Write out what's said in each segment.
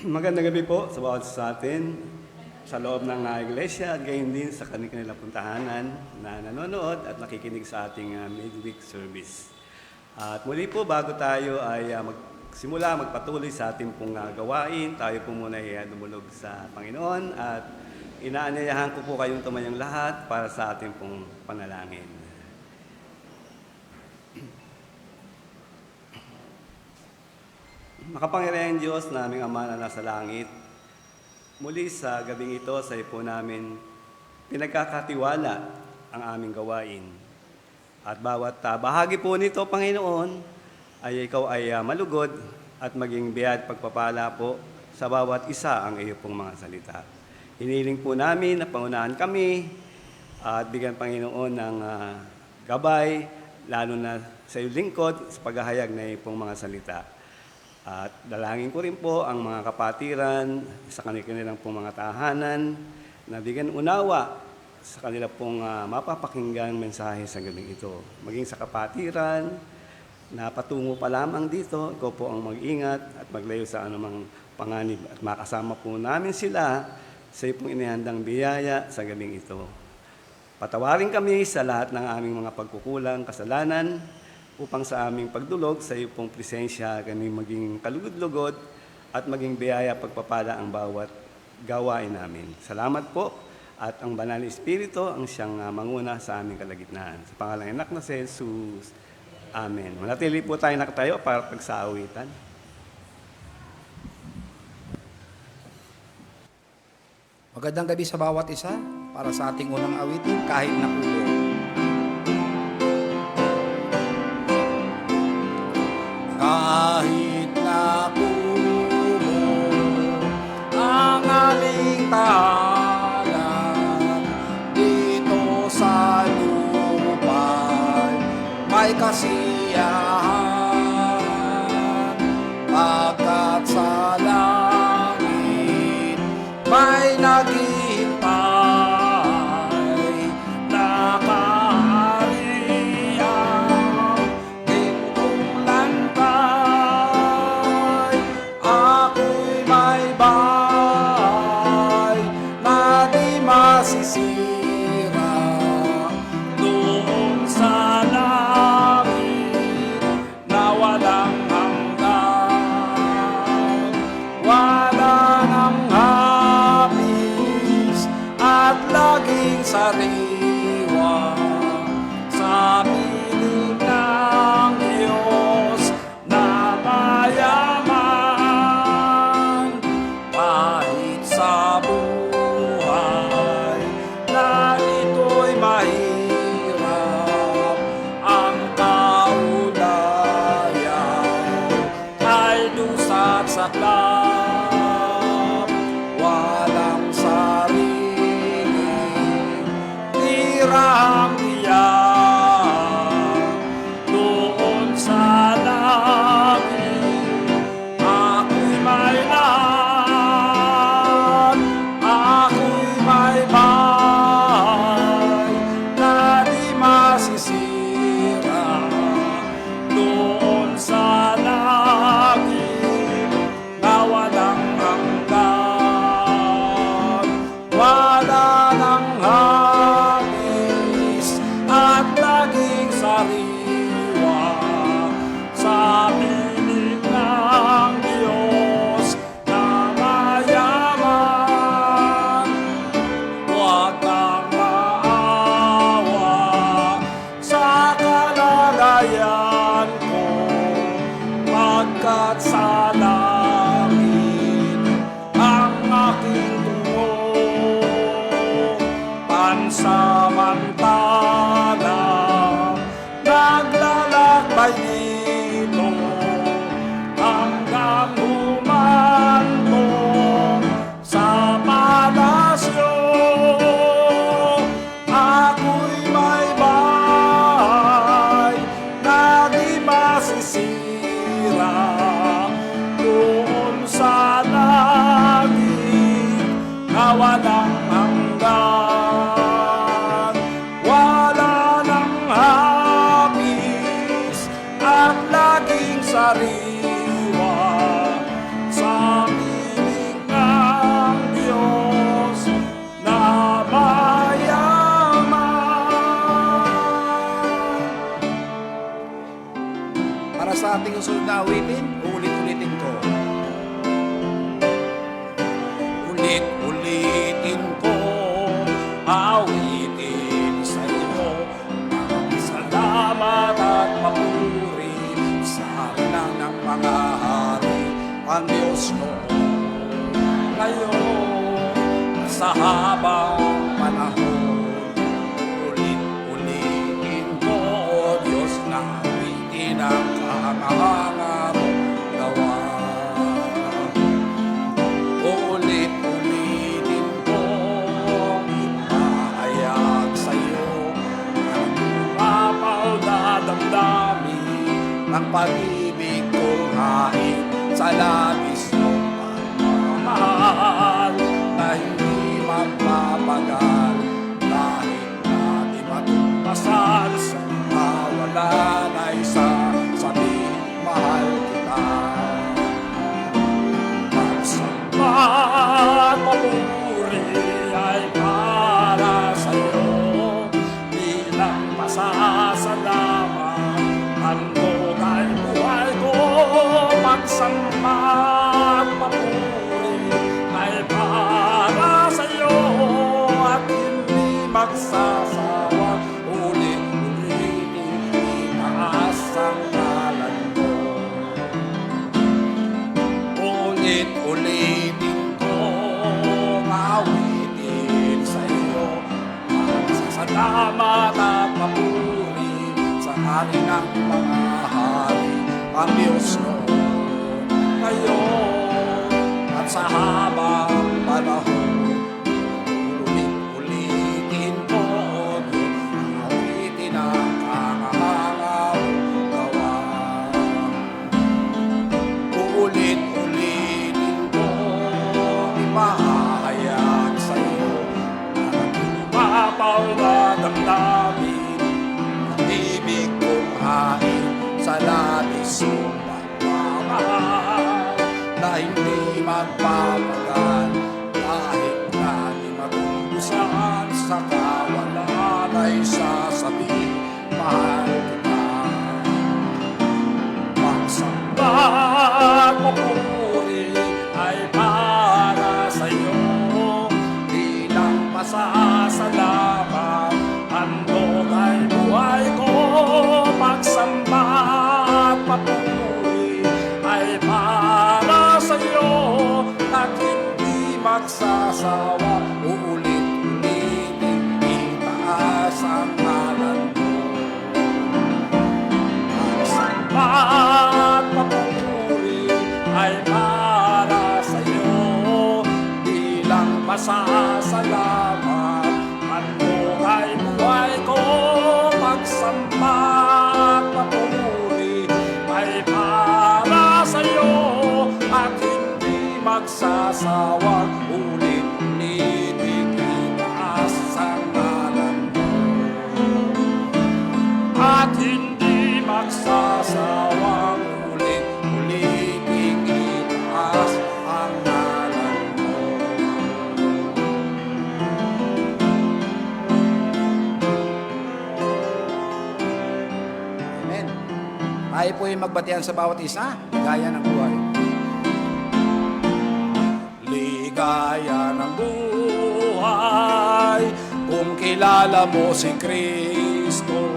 Magandang gabi po sa bawat sa atin, sa loob ng iglesia at gayon din sa kanilang puntahanan na nanonood at nakikinig sa ating midweek service. At muli po, bago tayo ay magpatuloy sa ating pong gawain, tayo po muna ay dumulog sa Panginoon at inaanyayahan ko po kayong tumayong lahat para sa ating pong panalangin. Makapangyarihang Diyos na aming Ama na nasa langit, muli sa gabing ito sa po namin pinagkakatiwala ang aming gawain. At bawat bahagi po nito, Panginoon, ay ikaw ay malugod at maging biyaya pagpapala po sa bawat isa ang iyo pong mga salita. Hiniling po namin na pangunahan kami at bigyan Panginoon ng gabay, lalo na sa iyong lingkod sa paghahayag na iyong pong mga salita. At dalangin ko rin po ang mga kapatiran sa kanilang pong mga tahanan na bigyan unawa sa kanila pong mapapakinggan mensahe sa gabing ito. Maging sa kapatiran na patungo pa lamang dito, ikaw po ang mag-ingat at maglayo sa anumang panganib at makasama po namin sila sa iyong inihandang biyaya sa gabing ito. Patawarin kami sa lahat ng aming mga pagkukulang, kasalanan, upang sa aming pagdulog sa iyo pong presensya kami maging kalugod-lugod at maging biyaya pagpapala ang bawat gawain namin. Salamat po at ang Banal na Espiritu ang siyang manguna sa aming kalagitnaan. Sa pangalan ng anak na si Jesus. Amen. Manatili po tayo nakatayo para pagsaawitan. Magandang gabi sa bawat isa para sa ating unang awitin kahit nakulong. Kahit na kulong ang aming tahanan dito sa lupa, may kasiyahan pagkat sa langit may naghihintay na kaharian. Gintong lantay, ako'y may bahay na di masisira doon sa langit na walang hanggan. Walang ang hapis at laging sariwa sa piling ng Diyos na mayaman. Kahit sa buhay na ito'y mahirap, ang kaugnayan ay lusat sa walang sariling tirang iyak doon sa langit. Ako'y may lahat, ako'y may bahay na di masisira doon sa langit na ang Diyos noon. Ngayon, sa habang panahon, ulit-ulitin ko, O Diyos, na awitin ang kahanga-hanga mong gawa. Ulit-ulitin ko, ipahayag sa'yo ang mapal na damdamin ng pag-ibig kong hain sa labis mong pagmamahal na hindi magpapagal kahit na di matumpasan sa kawalan ay sasabihin mahal kita. Pagsamba at papuri ay para sa'yo, bilang pasasalamat handog ay buhay ko. Pagsamba at papuri ay para sa'yo at hindi magsasawa. Ulit-ulitin itaas ang ngalan mo. Ulit-ulitin ko awitin sa'yo ang salamat at papuri sa aking ang mga hari, ang Diyos noon, ngayon, at sa habang panahon. Ulit-ulitin ko, O Diyos, awitin ang kahanga mong gawa. Ulit-ulitin ko, ipahahayag sa'yo ang lumapaw na damdamin, ang ibig kong hain sa labis mong pagmamahal na hindi magpapagal kahit na di matutusan sa kawalan ay sasabihin mahal kita. Pagsamba at papuri ay para sa'yo, bilang pasasalamat handog ay buhay ko. Pagsamba at papuri ay para sa'yo at hindi magsasawa. Ulit-ulitin itaas ang ngalan mo. Pagsamba at papuri ay para sa'yo, bilang pasasalamat handog ay buhay ko. Pagsamba at papuri ay para sa'yo at hindi magsasawa. Ulit-ulitin itaas ang ngalan mo at hindi magsasawang ulit-ulitin itaas ang ngalan mo. Amen. Tayo po yung magbatian sa bawat isa, ligaya ng buhay. Ligaya ng buhay kung kilala mo si Kristo.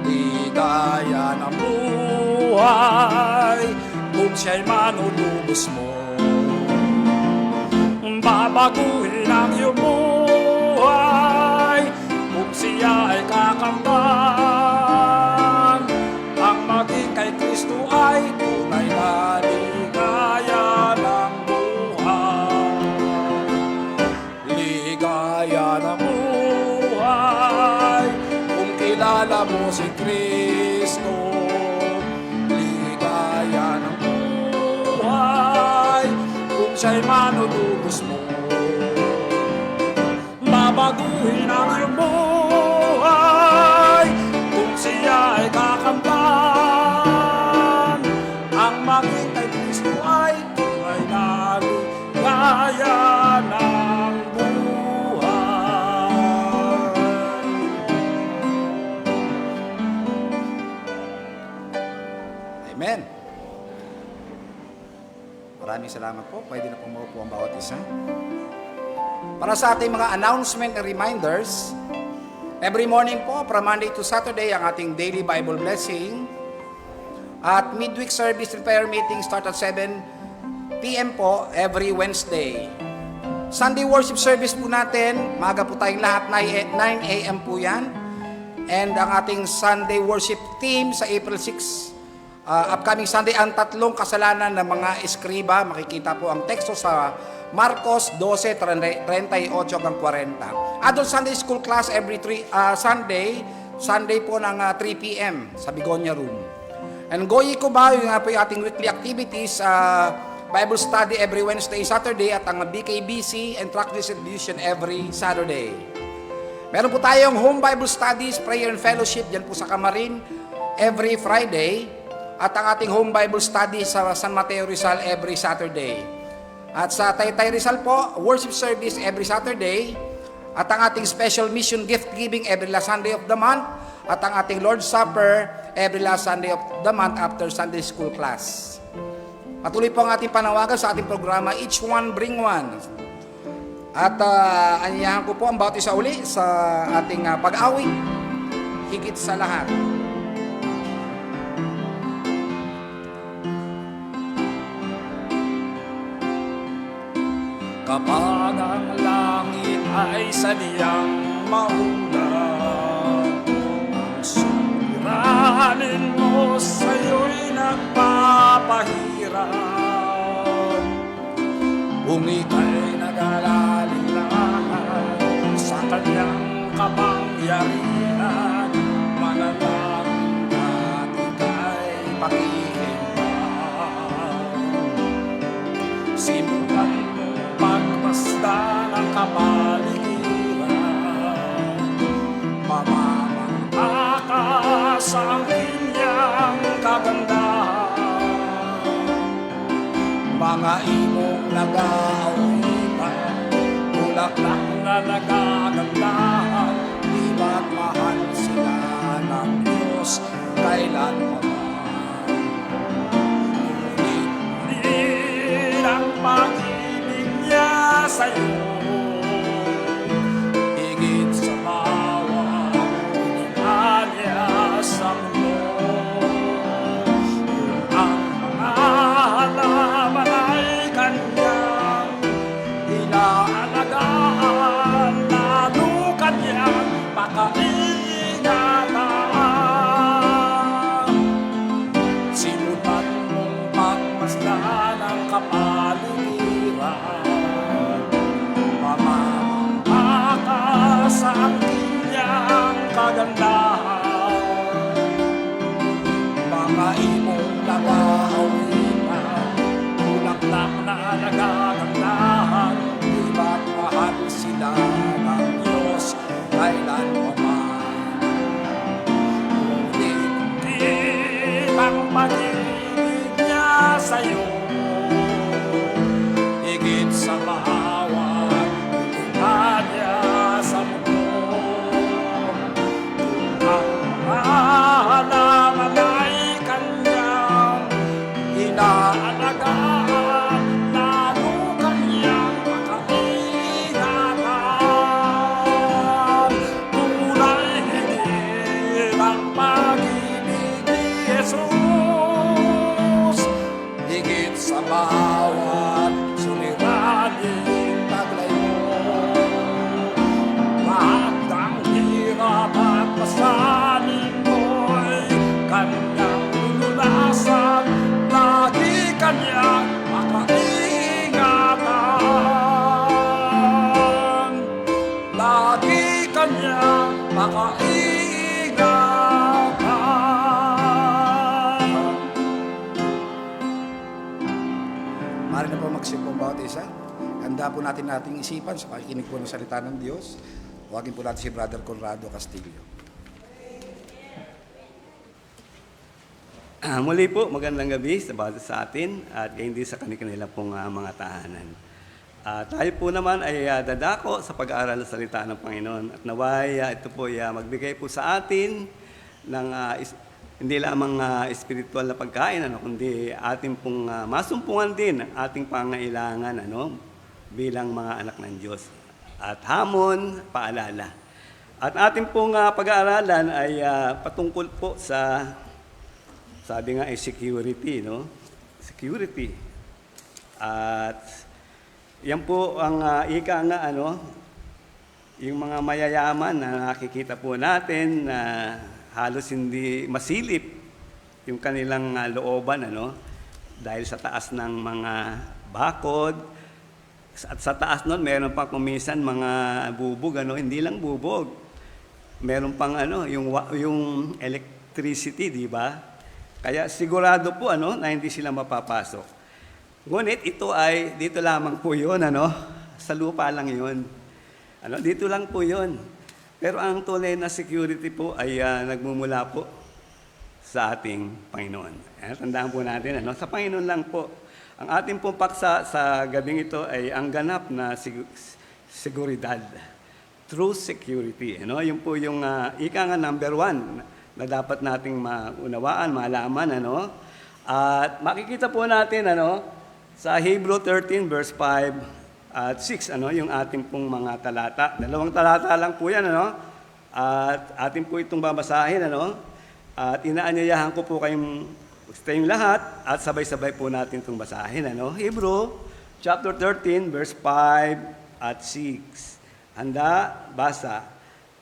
Ligaya ng buhay kung siya'y manulubos mo. Babaguhin ang iyong buhay kung siya ay kakamtan. Ang maging kay Kristo ay tunay na ligaya ng buhay. Ligaya ng buhay kung kilala mo si Kristo. Ligaya ng buhay kung siya'y manulubos mo. Babaguhin ang iyong buhay kung siya ay kakamtan. Ang maging kay Kristo ay tunay na ligaya ng buhay. Amen. Maraming salamat po. Pwede na pong maupo ang bawat isa. Para sa ating mga announcement and reminders, every morning po, from Monday to Saturday, ang ating daily Bible blessing At midweek service and prayer meeting start at 7 p.m. po every Wednesday. Sunday worship service po natin, maaga po tayong lahat, 9 a.m. po yan. And ang ating Sunday worship team sa April 6, upcoming Sunday, ang tatlong kasalanan ng mga eskriba. Makikita po ang teksto sa Marcos 12:38 hanggang 40. Adult Sunday School class every Sunday po ng 3 p.m. sa Bigonia Room. And Goyi Kuba, yung po yung ating weekly activities, Bible study every Wednesday, Saturday, at ang BKBC and tract distribution every Saturday. Meron po tayong home Bible studies, prayer and fellowship, dyan po sa Kamarin, every Friday. At ang ating home Bible study sa San Mateo Rizal every Saturday. At sa Taytay Rizal po, worship service every Saturday. At ang ating special mission gift giving every last Sunday of the month. At ang ating Lord's Supper every last Sunday of the month after Sunday school class. Patuloy po ang ating panawagan sa ating programa, Each One Bring One. At anyayahan ko po ang bawat isa uli sa ating pag-awit, higit sa lahat. Kapag ang langit ay sadyang maulan, ang suliranin mo sa'yo'y nagpapahirap. Kung ika'y nag-alalilangan sa kanyang kapangyarihan, manalangin at ika'y pakikinggan. Simulan mo pagmasdan ang kapaligiran, mamamangtakas ang kanyang kagandahan. Mga imong nag-aawitan, Bulaklak na nagagandahan, di ba't mahal sila ng Diyos kailanman. Ngunit ang pag-ibig niya sa'yo, higit sa bawat inalya sa mundo. Ang mga halaman ay kanyang inaalagaan, lalo kanyang pakaingatan. Simulan mong pagmasdan ang kapaligiran, mamamangtakas ang kanyang kagandahan. mga imong nag-aawitan, Bulaklak na nagagandahan, di ba't mahal sila ng Diyos kailanman. Ngunit ang pag-ibig niya sa'yo, higit sa bawat inalya sa mundo. Ang halaman ay kanyang inaalagaan, lalo kanyang makaingatan. Tunay higit ang pag-ibig ni Jesus, higit sa bawat suliraning taglay mo. Lahat ng hirap at pasanin mo'y kanyang lulunasan, lagi kanyang makaingatan. Lagi kanyang makaingatan. Maaari na po magsimpo ang bawat isa. Handa po natin ating isipan sa pakikinig po ng salita ng Diyos. Huwagin po natin si Brother Conrado Castillo. Muli po, magandang gabi sa bawat sa atin at gayon din sa kanilang pong mga tahanan. Tayo po naman ay dadako sa pag-aaral ng salita ng Panginoon at naway ito po ay magbigay po sa atin ng hindi lamang espiritual na pagkain, kundi ating pong masumpungan din ang ating pangailangan bilang mga anak ng Diyos. At hamon, paalala. At ating pong pag-aaralan ay patungkol po sa sabi nga ay security, no? Security. At yan po ang ika nga, ano, yung mga mayayaman na nakikita po natin na halos hindi masilip yung kanilang looban, ano, dahil sa taas ng mga bakod. At sa taas nun, meron pang kumisan mga bubog, ano, hindi lang bubog. Meron pang ano, yung electricity, di ba? Kaya sigurado po ano, na hindi sila mapapasok. Ngunit ito ay, dito lamang po yun, ano, sa lupa lang yun. Ano, dito lang po yun. Pero ang tunay na security po ay nagmumula po sa ating Panginoon. Tandaan po natin, ano, sa Panginoon lang po. Ang ating pong paksa sa gabing ito ay ang ganap na seguridad. True security. Ano? Yun po yung ika nga number 1 na dapat nating maunawaan, malaman. Ano? At makikita po natin ano, sa Hebrew 13 verse 5 at 6, ano, yung ating pong mga talata. 2 talata lang po yan. Ano? At atin po itong babasahin. Ano? At inaanyayahan ko po kayong lahat at sabay-sabay po natin itong basahin. Ano? Hebrew chapter 13 verse 5 at 6. Handa, basa.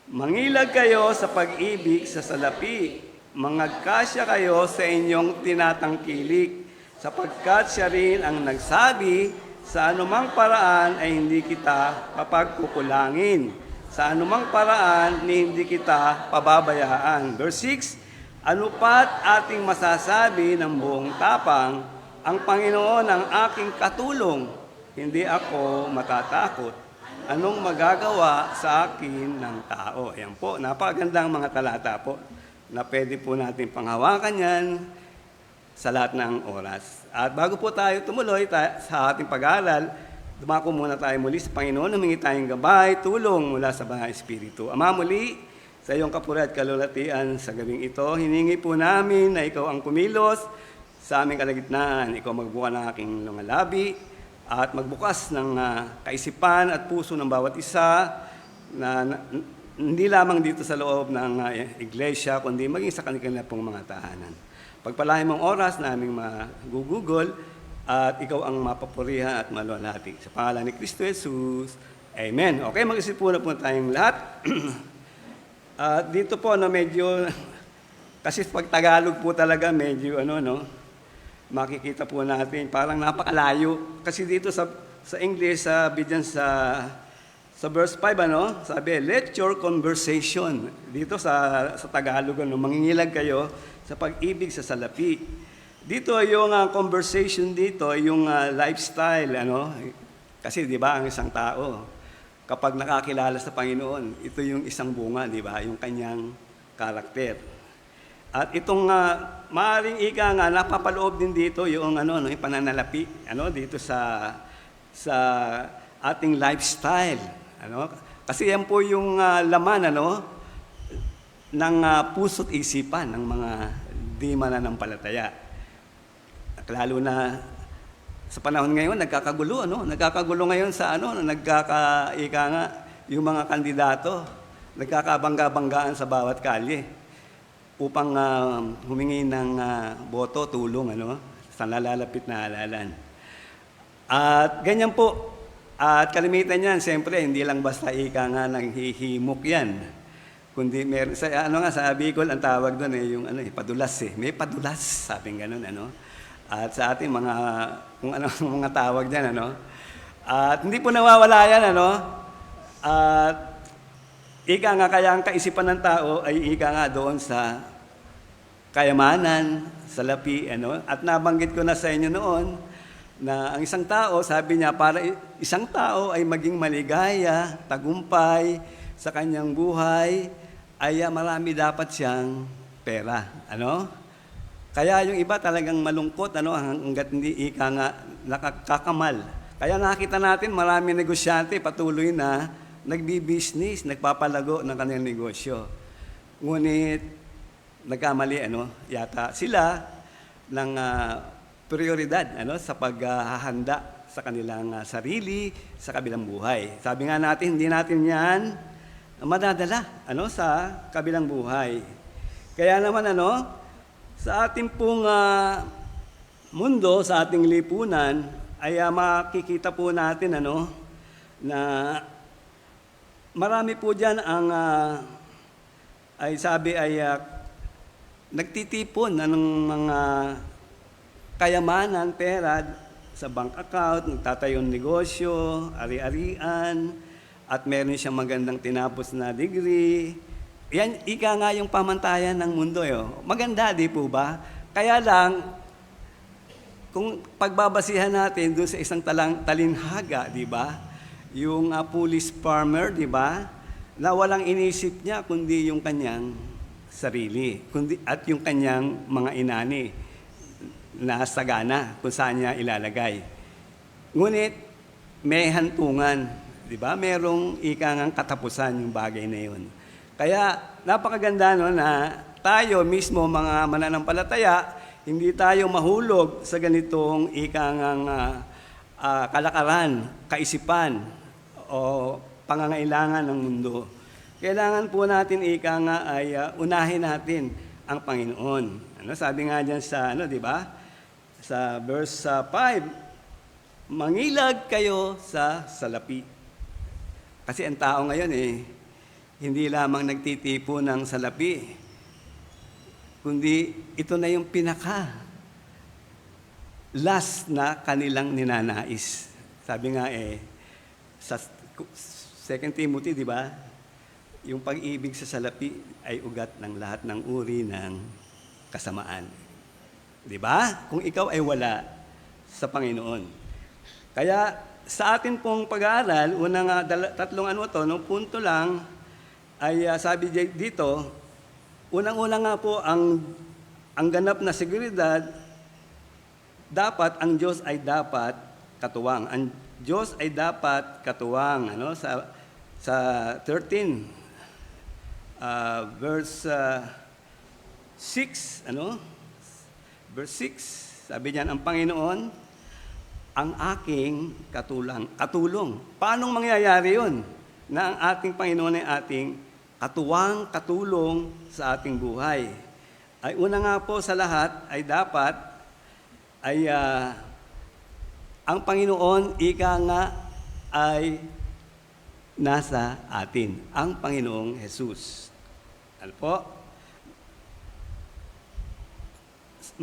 Mangilag kayo sa pag-ibig sa salapi. Mangagkasya kayo sa inyong tinatangkilik, sapagkat siya rin ang nagsabi, sa anumang paraan ay hindi kita papagkukulangin. Sa anumang paraan ni hindi kita pababayaan. Verse 6, ano pat ating masasabi ng buong tapang, ang Panginoon ang aking katulong, hindi ako matatakot. Anong magagawa sa akin ng tao? Ayan po, napakagandang mga talata po na pwede po natin panghawakan yan sa lahat ng oras. At bago po tayo tumuloy sa ating pag-aaral, dumako muna tayo muli sa Panginoon, humingi tayong gabay, tulong mula sa Banal Espiritu. Ama, muli, sa iyong kapuri at kalulatian sa gabing ito, hiningi po namin na ikaw ang kumilos sa aming kalagitnaan. Ikaw magbuka ng aking lungalabi at magbukas ng kaisipan at puso ng bawat isa na hindi lamang dito sa loob ng iglesia, kundi maging sa kanilang pong mga tahanan. Pagpalahin mong oras na aming magugugol at ikaw ang mapapurihan at maluwalhati. Sa pangalan ni Kristo Jesus, Amen. Okay, mag-isip po na po tayong lahat. Dito po, no, medyo, kasi pag Tagalog po talaga, medyo, makikita po natin, parang napakalayo. Kasi dito sa English, sabi dyan sa verse 5, sabi, let your conversation, dito sa Tagalog, mangingilag kayo sa pag-ibig sa salapi. Dito, yung conversation dito, yung lifestyle, kasi di ba, ang isang tao, kapag nakakilala sa Panginoon, ito yung isang bunga, di ba? Yung kanyang karakter. At itong maaaring ika nga, napapaloob din dito yung, yung pananalapi, dito sa ating lifestyle. Kasi yan po yung laman, ng puso't isipan ng mga di mananampalataya. Lalo na sa panahon ngayon, nagkakagulo, Nagkakagulo ngayon sa nagkakaika nga yung mga kandidato, nagkakabangga-banggaan sa bawat kalye upang humingi ng boto, tulong, sa nalalapit na halalan. At ganyan po. At kalimitan yan, siyempre, hindi lang basta ika nga nanghihimok yan. Kundi meron, sa Bicol, ang tawag doon yung padulas eh. May padulas, sabing ganun, At sa ating mga, kung mga tawag dyan, At hindi po nawawala yan, At ika nga, kaya ang kaisipan ng tao ay ika nga doon sa kayamanan, sa lapi, At nabanggit ko na sa inyo noon, na ang isang tao, sabi niya, para isang tao ay maging maligaya, tagumpay sa kanyang buhay, ay marami dapat siyang pera, Kaya yung iba talagang malungkot, hanggat hindi ika nga nakakamal. Kaya nakita natin marami negosyante patuloy na nagbi-business, nagpapalago ng kanilang negosyo. Ngunit nagkamali, yata sila ng prioridad, sa paghahanda sa kanilang sarili, sa kabilang buhay. Sabi nga natin, hindi natin yan madadala, sa kabilang buhay. Kaya naman, Sa ating pong mundo, sa ating lipunan, ay makikita po natin na marami po dyan ang nagtitipon ng mga kayamanan, pera sa bank account, nagtatayong negosyo, ari-arian, at meron siyang magandang tinapos na degree. Yan, ika nga yung pamantayan ng mundo. Maganda, di po ba? Kaya lang, kung pagbabasihan natin doon sa isang talinhaga, di ba? Yung police farmer, di ba? Na walang inisip niya kundi yung kanyang sarili, at yung kanyang mga inani na sagana kung saan niya ilalagay. Ngunit may hantungan, di ba? Merong ikangang katapusan yung bagay na yun. Kaya napakaganda na tayo mismo mga mananampalataya, hindi tayo mahulog sa ganitong ikangang kalakaran, kaisipan o pangangailangan ng mundo. Kailangan po natin ay unahin natin ang Panginoon. Sabi nga diyan sa di ba? Sa verse 5, mangilag kayo sa salapi. Kasi ang tao ngayon hindi lamang nagtitipo ng salapi, kundi ito na yung last na kanilang ninanais. Sabi nga sa 2 Timothy, di ba? Yung pag-ibig sa salapi ay ugat ng lahat ng uri ng kasamaan. Di ba? Kung ikaw ay wala sa Panginoon. Kaya sa atin pong pag-aaral, unang tatlong punto lang, ay sabi dito, unang-una nga po ang ganap na seguridad, dapat ang Diyos ay dapat katuwang. Ang Diyos ay dapat katuwang. Sa 13, verse 6, verse 6, sabi niyan, ang Panginoon, ang aking katulong. Paano mangyayari yun? Na ang ating Panginoon ay ating katulong sa ating buhay. Ay una nga po sa lahat ay dapat ang Panginoon ay nasa atin, ang Panginoong Jesus. Ano po?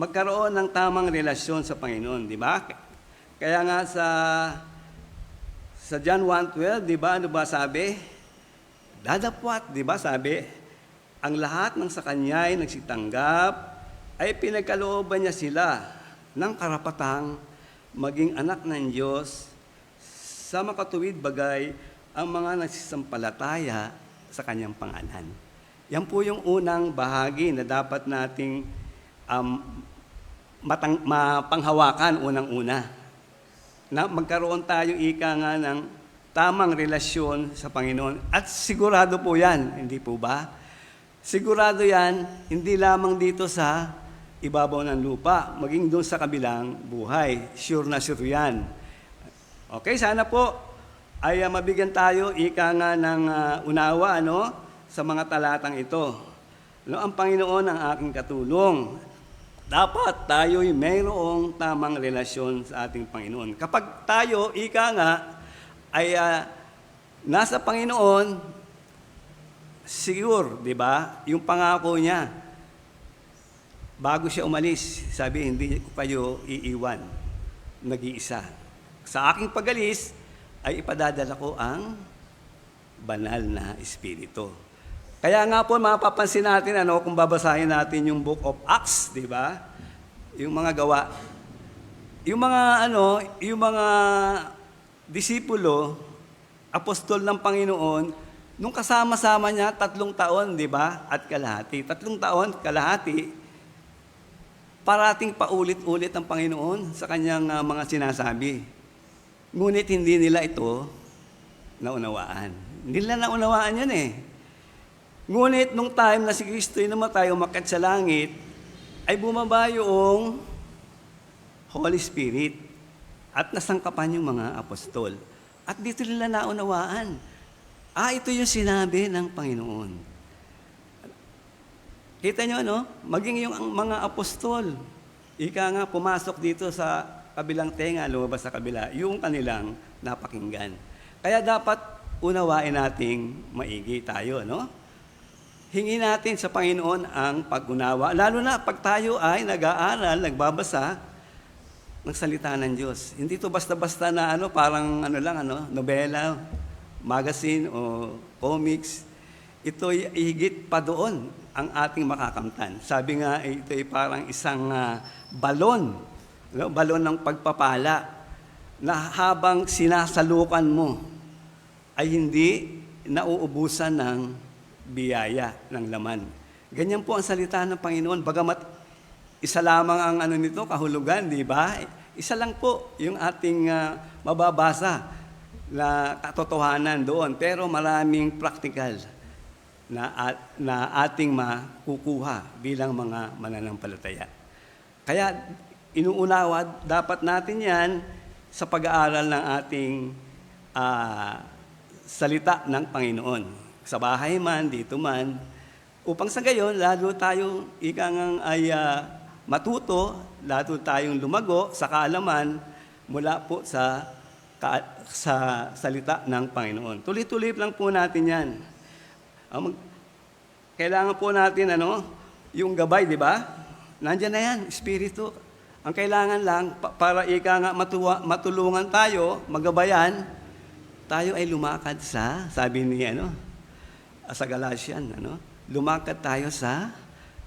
Magkaroon ng tamang relasyon sa Panginoon, di ba? Kaya nga sa John 1:12, di ba? Ano ba sabi? Dadapwat, di ba sabi? Ang lahat ng sa Kanya ay nagsitanggap, ay pinagkalooban niya sila ng karapatang maging anak ng Diyos sa makatuwid bagay ang mga nagsisampalataya sa Kanyang pangalan. Yan po yung unang bahagi na dapat nating mapanghawakan unang-una. Na magkaroon tayo ng tamang relasyon sa Panginoon. At sigurado po yan, hindi po ba? Sigurado yan, hindi lamang dito sa ibabaw ng lupa, maging doon sa kabilang buhay. Sure na sure yan. Okay, sana po ay mabigyan tayo ng unawa sa mga talatang ito. Ang Panginoon ang aking katulong. Dapat tayo'y mayroong tamang relasyon sa ating Panginoon. Kapag tayo, ay nasa Panginoon, sure, di ba? Yung pangako niya, bago siya umalis, sabi, hindi ko kayo iiwan, nag-iisa. Sa aking pag-alis, ay ipadadala ko ang banal na Espiritu. Kaya nga po, mapapansin natin, kung babasahin natin yung Book of Acts, di ba? Yung mga gawa. Yung mga disipulo, apostol ng Panginoon, nung kasama-sama niya, 3 taon, di ba? At kalahati. 3 taon, kalahati, parating paulit-ulit ang Panginoon sa kanyang mga sinasabi. Ngunit hindi nila ito naunawaan. Hindi nila naunawaan yan Ngunit nung time na si Kristo ay namatay, umakyat sa langit, ay bumaba yung Holy Spirit at nasangkapan yung mga apostol. At dito nila naunawaan. Ito yung sinabi ng Panginoon. Kita nyo, no? Maging yung mga apostol, ika nga pumasok dito sa kabilang tenga, lumabas sa kabila, yung kanilang napakinggan. Kaya dapat unawain nating maigi tayo, no? Hingi natin sa Panginoon ang pag-unawa, lalo na pag tayo ay nag-aaral, nagbabasa ng salita ng Diyos. Hindi ito basta-basta na parang nobela, magazine o comics. Ito ay higit pa doon ang ating makakamtan. Sabi nga, ito ay parang isang balon, balon ng pagpapala na habang sinasalukan mo ay hindi nauubusan ng biyaya ng laman. Ganyan po ang salita ng Panginoon. Bagamat isa lamang ang nito, kahulugan, di ba? Isa lang po yung ating mababasa na katotohanan doon. Pero maraming practical na ating makukuha bilang mga mananampalataya. Kaya inuunawa dapat natin yan sa pag-aaral ng ating salita ng Panginoon. Sa bahay man, dito man, upang sa gayon, lalo tayong ay matuto, lalo tayong lumago sa kaalaman mula po sa salita ng Panginoon. Tuloy-tuloy lang po natin yan. Kailangan po natin, yung gabay, di ba? Nandiyan na yan, Espiritu. Ang kailangan lang, para matulungan tayo, magabayan, tayo ay lumakad sabi ni, sa Galatian, lumakad tayo sa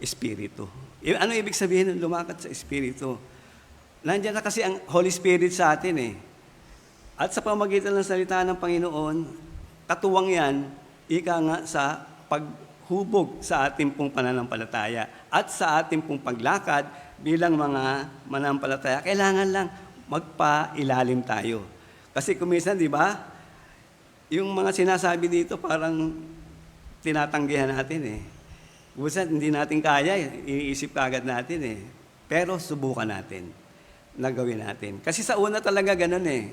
Espiritu. Ano ibig sabihin ng lumakad sa Espiritu? Nandiyan na kasi ang Holy Spirit sa atin eh. At sa pamagitan ng salita ng Panginoon, katuwang yan, sa paghubog sa ating pong pananampalataya at sa ating pong paglakad bilang mga mananampalataya. Kailangan lang magpailalim tayo. Kasi kuminsan, di ba, yung mga sinasabi dito parang tinatanggihan natin eh. Minsan hindi natin kaya eh. Iniisip kagad natin eh. Pero subukan natin. Nagawin natin. Kasi sa una talaga ganun eh.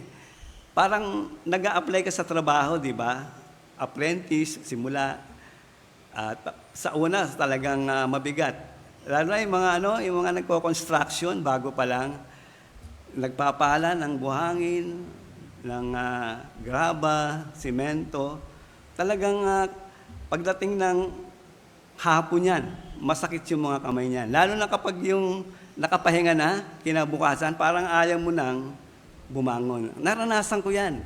Parang nag-a-apply ka sa trabaho, di ba? Apprentice, simula. At sa una talagang mabigat. Lalo na yung mga nagko-construction bago pa lang. Nagpapala ng buhangin, ng graba, simento. Talagang pagdating ng hapon yan, masakit yung mga kamay niyan. Lalo na kapag yung nakapahinga na, kinabukasan, parang ayaw mo nang bumangon. Naranasan ko yan.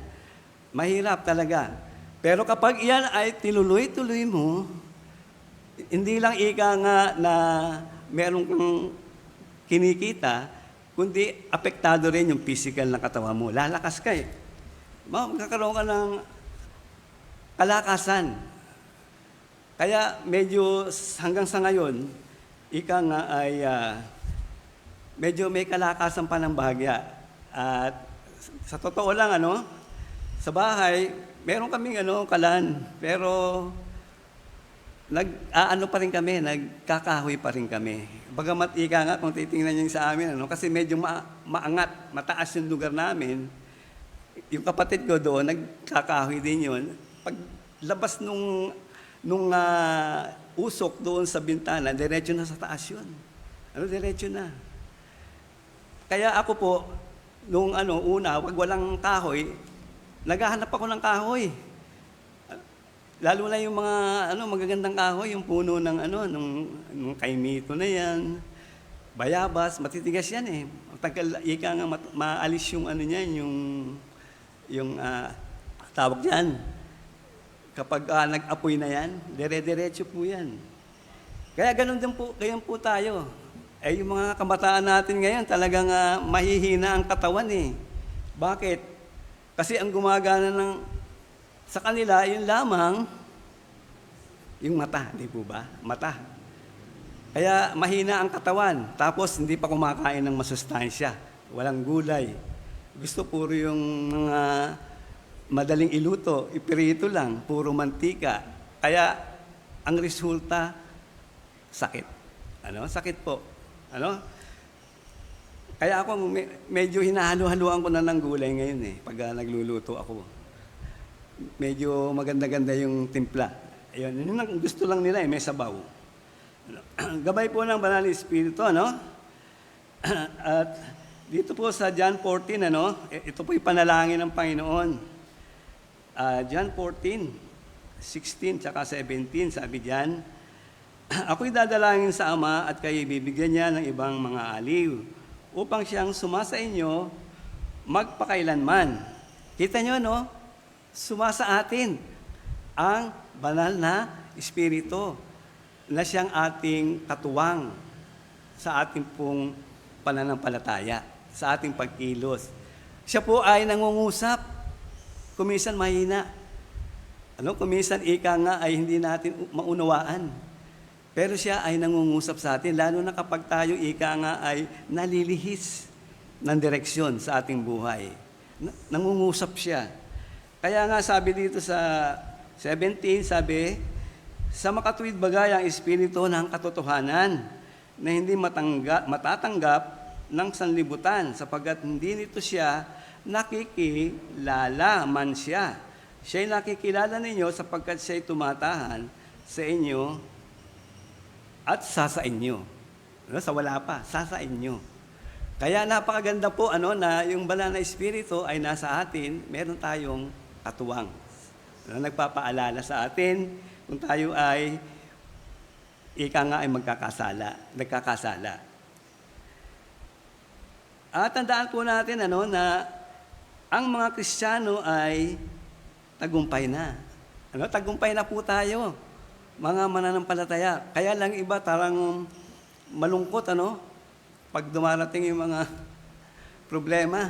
Mahirap talaga. Pero kapag iyan ay tinuloy-tuloy mo, hindi lang na meron kang kinikita, kundi apektado rin yung physical na katawan mo. Lalakas ka eh. Magkakaroon ka ng kalakasan. Kaya medyo hanggang sa ngayon, ay medyo may kalakasan pa ng bahagya. At sa totoo lang, sa bahay, meron kaming kalan, pero pa rin kami, nagkakahoy pa rin kami. Bagamat kung titingnan niyo sa amin, kasi medyo maangat, mataas yung lugar namin. Yung kapatid ko doon, nagkakahoy din yun. Pag labas nung usok doon sa bintana, diretso na sa taas yun. Diretso na. Kaya ako po, nung una, wag walang kahoy, naghahanap ako ng kahoy. Lalo na yung mga magagandang kahoy, yung puno ng nung kaimito na yan, bayabas, matitigas yan eh. Tagal, maalis yung niyan, yung tawag yan. Kapag nag-apoy na yan, dire-diretso po yan. Kaya ganun po tayo. Yung mga kabataan natin ngayon, talagang mahihina ang katawan eh. Bakit? Kasi ang gumagana sa kanila, yun lamang, yung mata, di po ba? Mata. Kaya mahina ang katawan, tapos hindi pa kumakain ng masustansya. Walang gulay. Gusto puro yung mga madaling iluto, ipirito lang, puro mantika. Kaya ang resulta, sakit. Sakit po. Kaya ako medyo hinahalo-haluan ko na ng gulay ngayon eh, pag nagluluto ako. Medyo maganda-ganda yung timpla. Ayun, yun ang gusto lang nila eh, may sabaw. Gabay po ng Banal na Espiritu, ano? At dito po sa John 14, ano? Ito po yung panalangin ng Panginoon. John 14, 16, tsaka 17, sabi diyan, ako'y dadalangin sa Ama at kayo bibigyan niya ng ibang mga aliw upang siyang sumasa inyo magpakailanman. Kita nyo, no? Sumasa atin ang banal na Espiritu na siyang ating katuwang sa ating pong pananampalataya, sa ating pagkilos. Siya po ay nangungusap, kuminsan mahina. Kuminsan ika nga ay hindi natin maunawaan. Pero siya ay nangungusap sa atin, lalo na kapag tayo ika nga ay nalilihis ng direksyon sa ating buhay. Nangungusap siya. Kaya nga sabi dito sa 17, sabi, sa makatuwid bagay ang Espiritu ng katotohanan na hindi matatanggap ng sanlibutan sapagkat hindi nito siya nakikilala man siya. Siya'y nakikilala ninyo sapagkat siya'y tumatahan sa inyo at sa inyo. Sa wala pa, sa inyo. Kaya napakaganda po na yung banal na Espiritu ay nasa atin, meron tayong katuwang. Nagpapaalala sa atin kung tayo ay ika nga ay nagkakasala. At tandaan po natin na ang mga Kristiyano ay tagumpay na. Tagumpay na po tayo, mga mananampalataya. Kaya lang iba tarang malungkot, pag dumarating yung mga problema,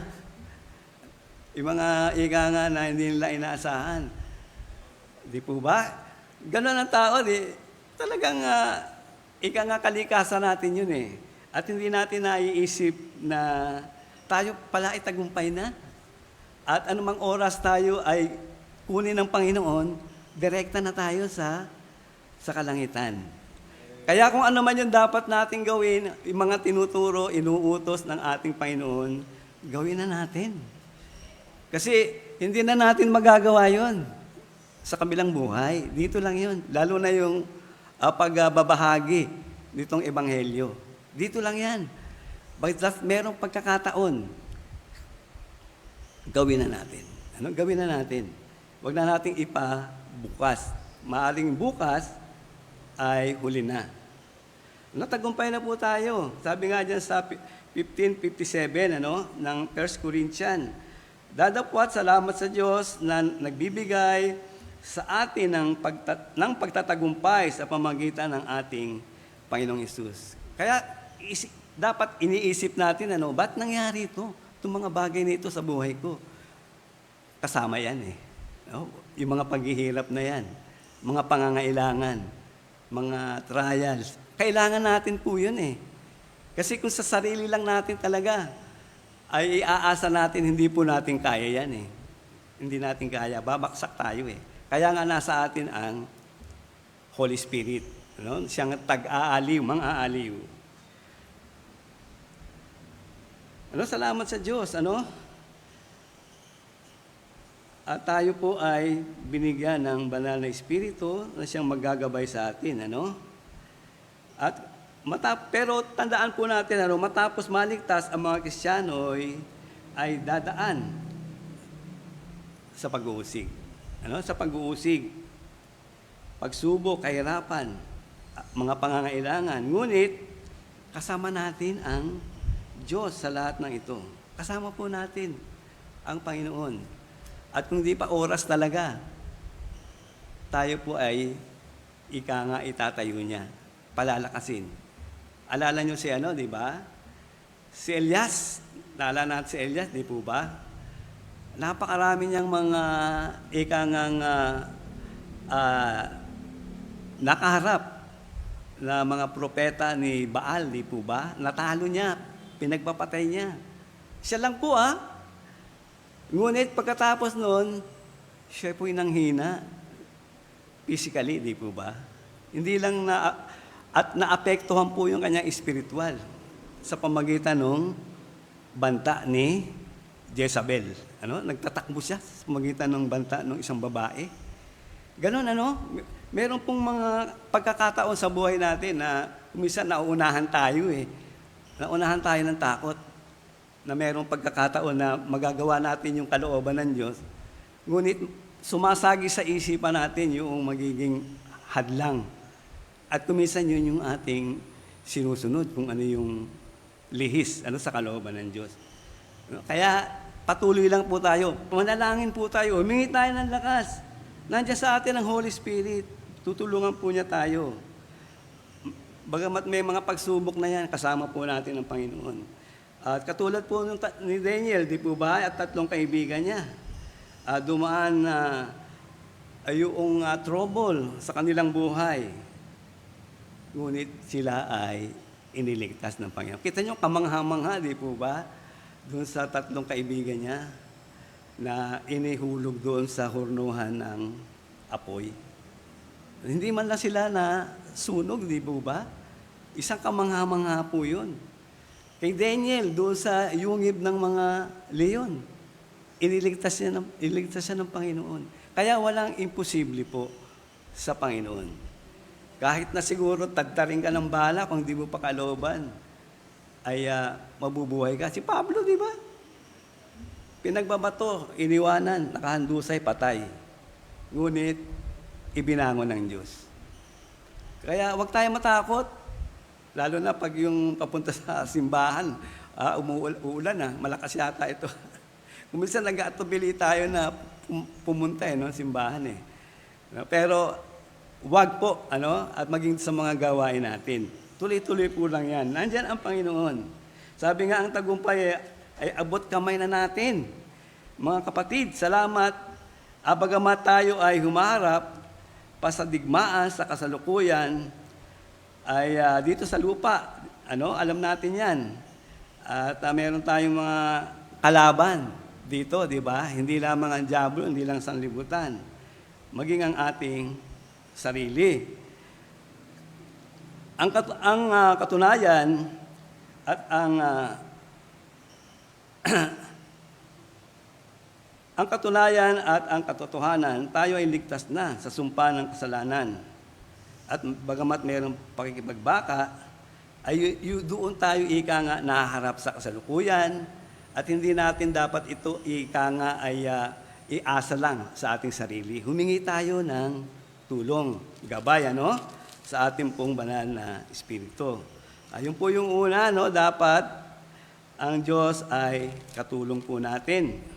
yung mga ika nga na hindi nila inaasahan. Di po ba? Ganon ang tao, talagang ika nga kalikasan natin yun eh. At hindi natin naiisip na tayo pala ay tagumpay na. At anumang oras tayo ay kunin ng Panginoon, direkta na tayo sa kalangitan. Kaya kung ano man yung dapat natin gawin, yung mga tinuturo, inuutos ng ating Panginoon, gawin na natin. Kasi hindi na natin magagawa yon sa kabilang buhay. Dito lang yun. Lalo na yung pagbabahagi nitong Ebanghelyo. Dito lang yan. But merong pagkakataon, gawin na natin. Gawin na natin. Huwag na nating ipabukas. Maaring bukas ay huli na. Tagumpay na po tayo. Sabi nga dyan sa 15:57 ng 1 Corinthians, dadapwat salamat sa Diyos na nagbibigay sa atin ng pagtatagumpay sa pamagitan ng ating Panginoong Hesus. Kaya dapat iniisip natin, ba't nangyari ito? Itong mga bagay na ito sa buhay ko. Kasama yan eh. Yung mga paghihirap na yan, mga pangangailangan, mga trials. Kailangan natin po yun eh. Kasi kung sa sarili lang natin talaga, ay iaasa natin, hindi po natin kaya yan eh. Hindi natin kaya, babaksak tayo eh. Kaya nga nasa atin ang Holy Spirit. Siyang tag-aaliw, mang-aaliw. Salamat sa Diyos, At tayo po ay binigyan ng banal na Espiritu na siyang maggagabay sa atin, At pero tandaan po natin, matapos maligtas ang mga Kristiyano ay dadaan sa pag-uusig. Sa pag-uusig, pagsubok, kahirapan, mga pangangailangan. Ngunit, kasama natin ang Diyos sa lahat ng ito. Kasama po natin ang Panginoon. At kung di pa oras talaga, tayo po ay ika nga itatayo niya, palalakasin. Alala nyo si di ba? Si Elias, naalala natin si Elias, di po ba? Napakarami niyang mga ika ngang nakaharap na mga propeta ni Baal, di po ba? Natalo niya, pinagpapatay niya. Siya lang po Ngunit pagkatapos noon, siya po'y nanghina. Physically, di po ba? Hindi lang at naapektuhan po yung kanyang espiritual sa pamagitan ng banta ni Jezabel. Nagtatakbo siya sa pamagitan ng banta ng isang babae. Ganon, Meron pong mga pagkakataon sa buhay natin na minsan nauunahan tayo eh. Nauunahan tayo ng takot na merong pagkakataon na magagawa natin yung kalooban ng Diyos. Ngunit sumasagi sa isipan natin yung magiging hadlang. At kuminsan yun yung ating sinusunod kung ano yung lihis sa kalooban ng Diyos. Kaya patuloy lang po tayo. Manalangin po tayo. Humingi tayo ng lakas. Nandiyan sa atin ang Holy Spirit. Tutulungan po niya tayo. Bagamat may mga pagsubok na yan, kasama po natin ang Panginoon. At katulad po ni Daniel, di po ba? At 3 kaibigan niya. Dumaan na yung trouble sa kanilang buhay. Ngunit sila ay iniligtas ng Panginoon. Kita niyo, kamangha-mangha, di po ba? Doon sa 3 kaibigan niya na inihulog doon sa hurnuhan ng apoy. Hindi man lang sila na sunog, di po ba? Isang kamangha-mangha po yun. Kay Daniel, doon sa yungib ng mga leon, iniligtas siya ng Panginoon. Kaya walang imposible po sa Panginoon. Kahit na siguro tagtaring ka ng bala kung di mo pa kalooban, ay mabubuhay ka. Si Pablo, di ba? Pinagbabato, iniwanan, nakahandusay, patay. Ngunit, ibinangon ng Diyos. Kaya huwag tayo matakot, lalo na pag yung papunta sa simbahan, umuulan na, malakas yata ito. Kuminsan nag-aatubili tayo na pumunta simbahan eh. Pero wag po, at maging sa mga gawain natin. Tuloy-tuloy po lang yan. Nandyan ang Panginoon. Sabi nga ang tagumpay ay abot kamay na natin. Mga kapatid, salamat. Bagamat tayo ay humarap pasadigmaan sa kasalukuyan, ay dito sa lupa, alam natin yan. At meron tayong mga kalaban dito, di ba? Hindi lamang ang diablo, hindi lang sanlibutan. Maging ang ating sarili. Ang katunayan at ang katunayan at ang katotohanan, tayo ay ligtas na sa sumpa ng kasalanan. At bagamat mayroong pakikipagbaka, ay doon tayo ika nga naharap sa kasalukuyan at hindi natin dapat ito ika nga ay iasa lang sa ating sarili. Humingi tayo ng tulong, gabay, sa ating pong banal na Espiritu. Ayun po yung una, dapat ang Diyos ay katulong po natin.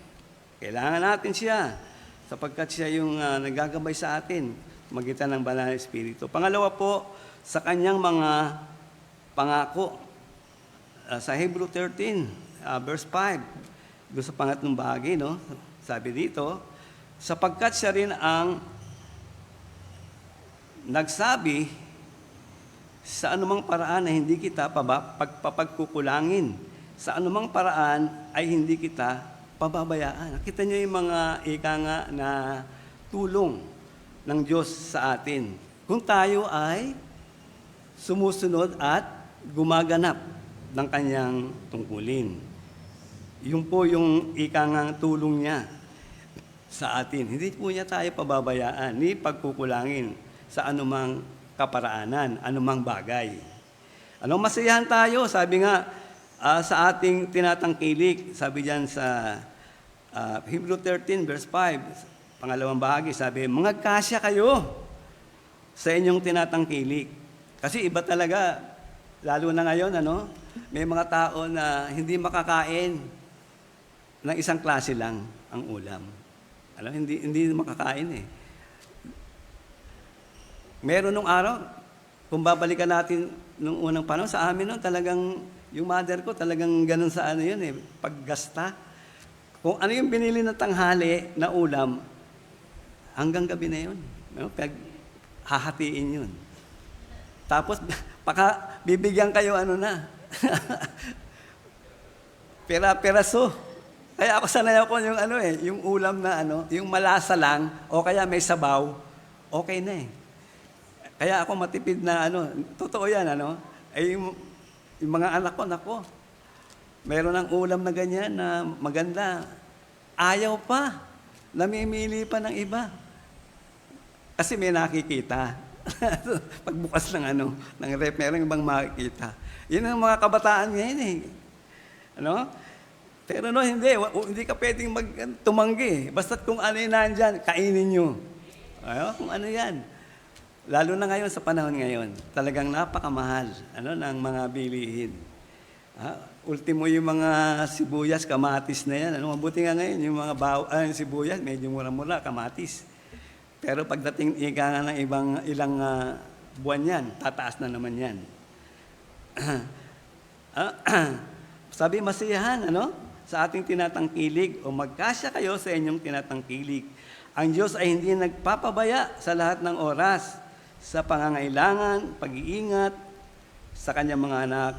Kailangan natin siya sapagkat siya yung nagagabay sa atin magitan ng banal na Espiritu. Pangalawa po, sa kanyang mga pangako. Sa Hebrew 13, verse 5, doon sa pangatlong bahagi, sabi dito, sapagkat siya rin ang nagsabi sa anumang paraan na hindi kita pagpapagkukulangin. Sa anumang paraan ay hindi kita pababayaan. Nakita niyo yung mga ika nga na tulong ng Diyos sa atin. Kung tayo ay sumusunod at gumaganap ng kanyang tungkulin. Yun po yung ika nga tulong niya sa atin. Hindi po niya tayo pababayaan ni pagkukulangin sa anumang kaparaanan, anumang bagay. Masiyahan tayo, sabi nga, sa ating tinatangkilik, sabi diyan sa Hebrew 13 verse 5, pangalawang bahagi, sabi, mangagkasya kayo sa inyong tinatangkilik. Kasi iba talaga, lalo na ngayon, may mga tao na hindi makakain ng isang klase lang ang ulam. Hindi makakain eh. Meron nung araw, kung babalikan natin nung unang panahon, sa amin talagang yung mother ko talagang ganun sa paggasta. Kung ano yung binili ng tanghali na ulam, hanggang gabi na yun. Hahatiin yun. Tapos, bibigyan kayo pera-peraso. Kaya ako sanay ako yung yung ulam na yung malasa lang, o kaya may sabaw, okay na eh. Kaya ako matipid na totoo yan ay yung mga anak ko, meron ng ulam na ganyan na maganda. Ayaw pa. Namimili pa ng iba. Kasi may nakikita. Pagbukas ng ng rep, meron ibang makikita. Yun ang mga kabataan ngayon eh. Ano? Pero no, hindi ka pwedeng tumanggi. Basta't kung ano yung nandyan, kainin nyo. Kung ano yan. Lalo na ngayon sa panahon ngayon, talagang napakamahal ng mga bilihin. Ultimo yung mga sibuyas, kamatis na yan. Mabuti nga ngayon, yung mga sibuyas, medyo mura-mura, kamatis. Pero pagdating nga ng ilang buwan yan, tataas na naman yan. Sabi masiyahan, sa ating tinatangkilig o magkasya kayo sa inyong tinatangkilig. Ang Diyos ay hindi nagpapabaya sa lahat ng oras, sa pangangailangan, pag-iingat sa kanyang mga anak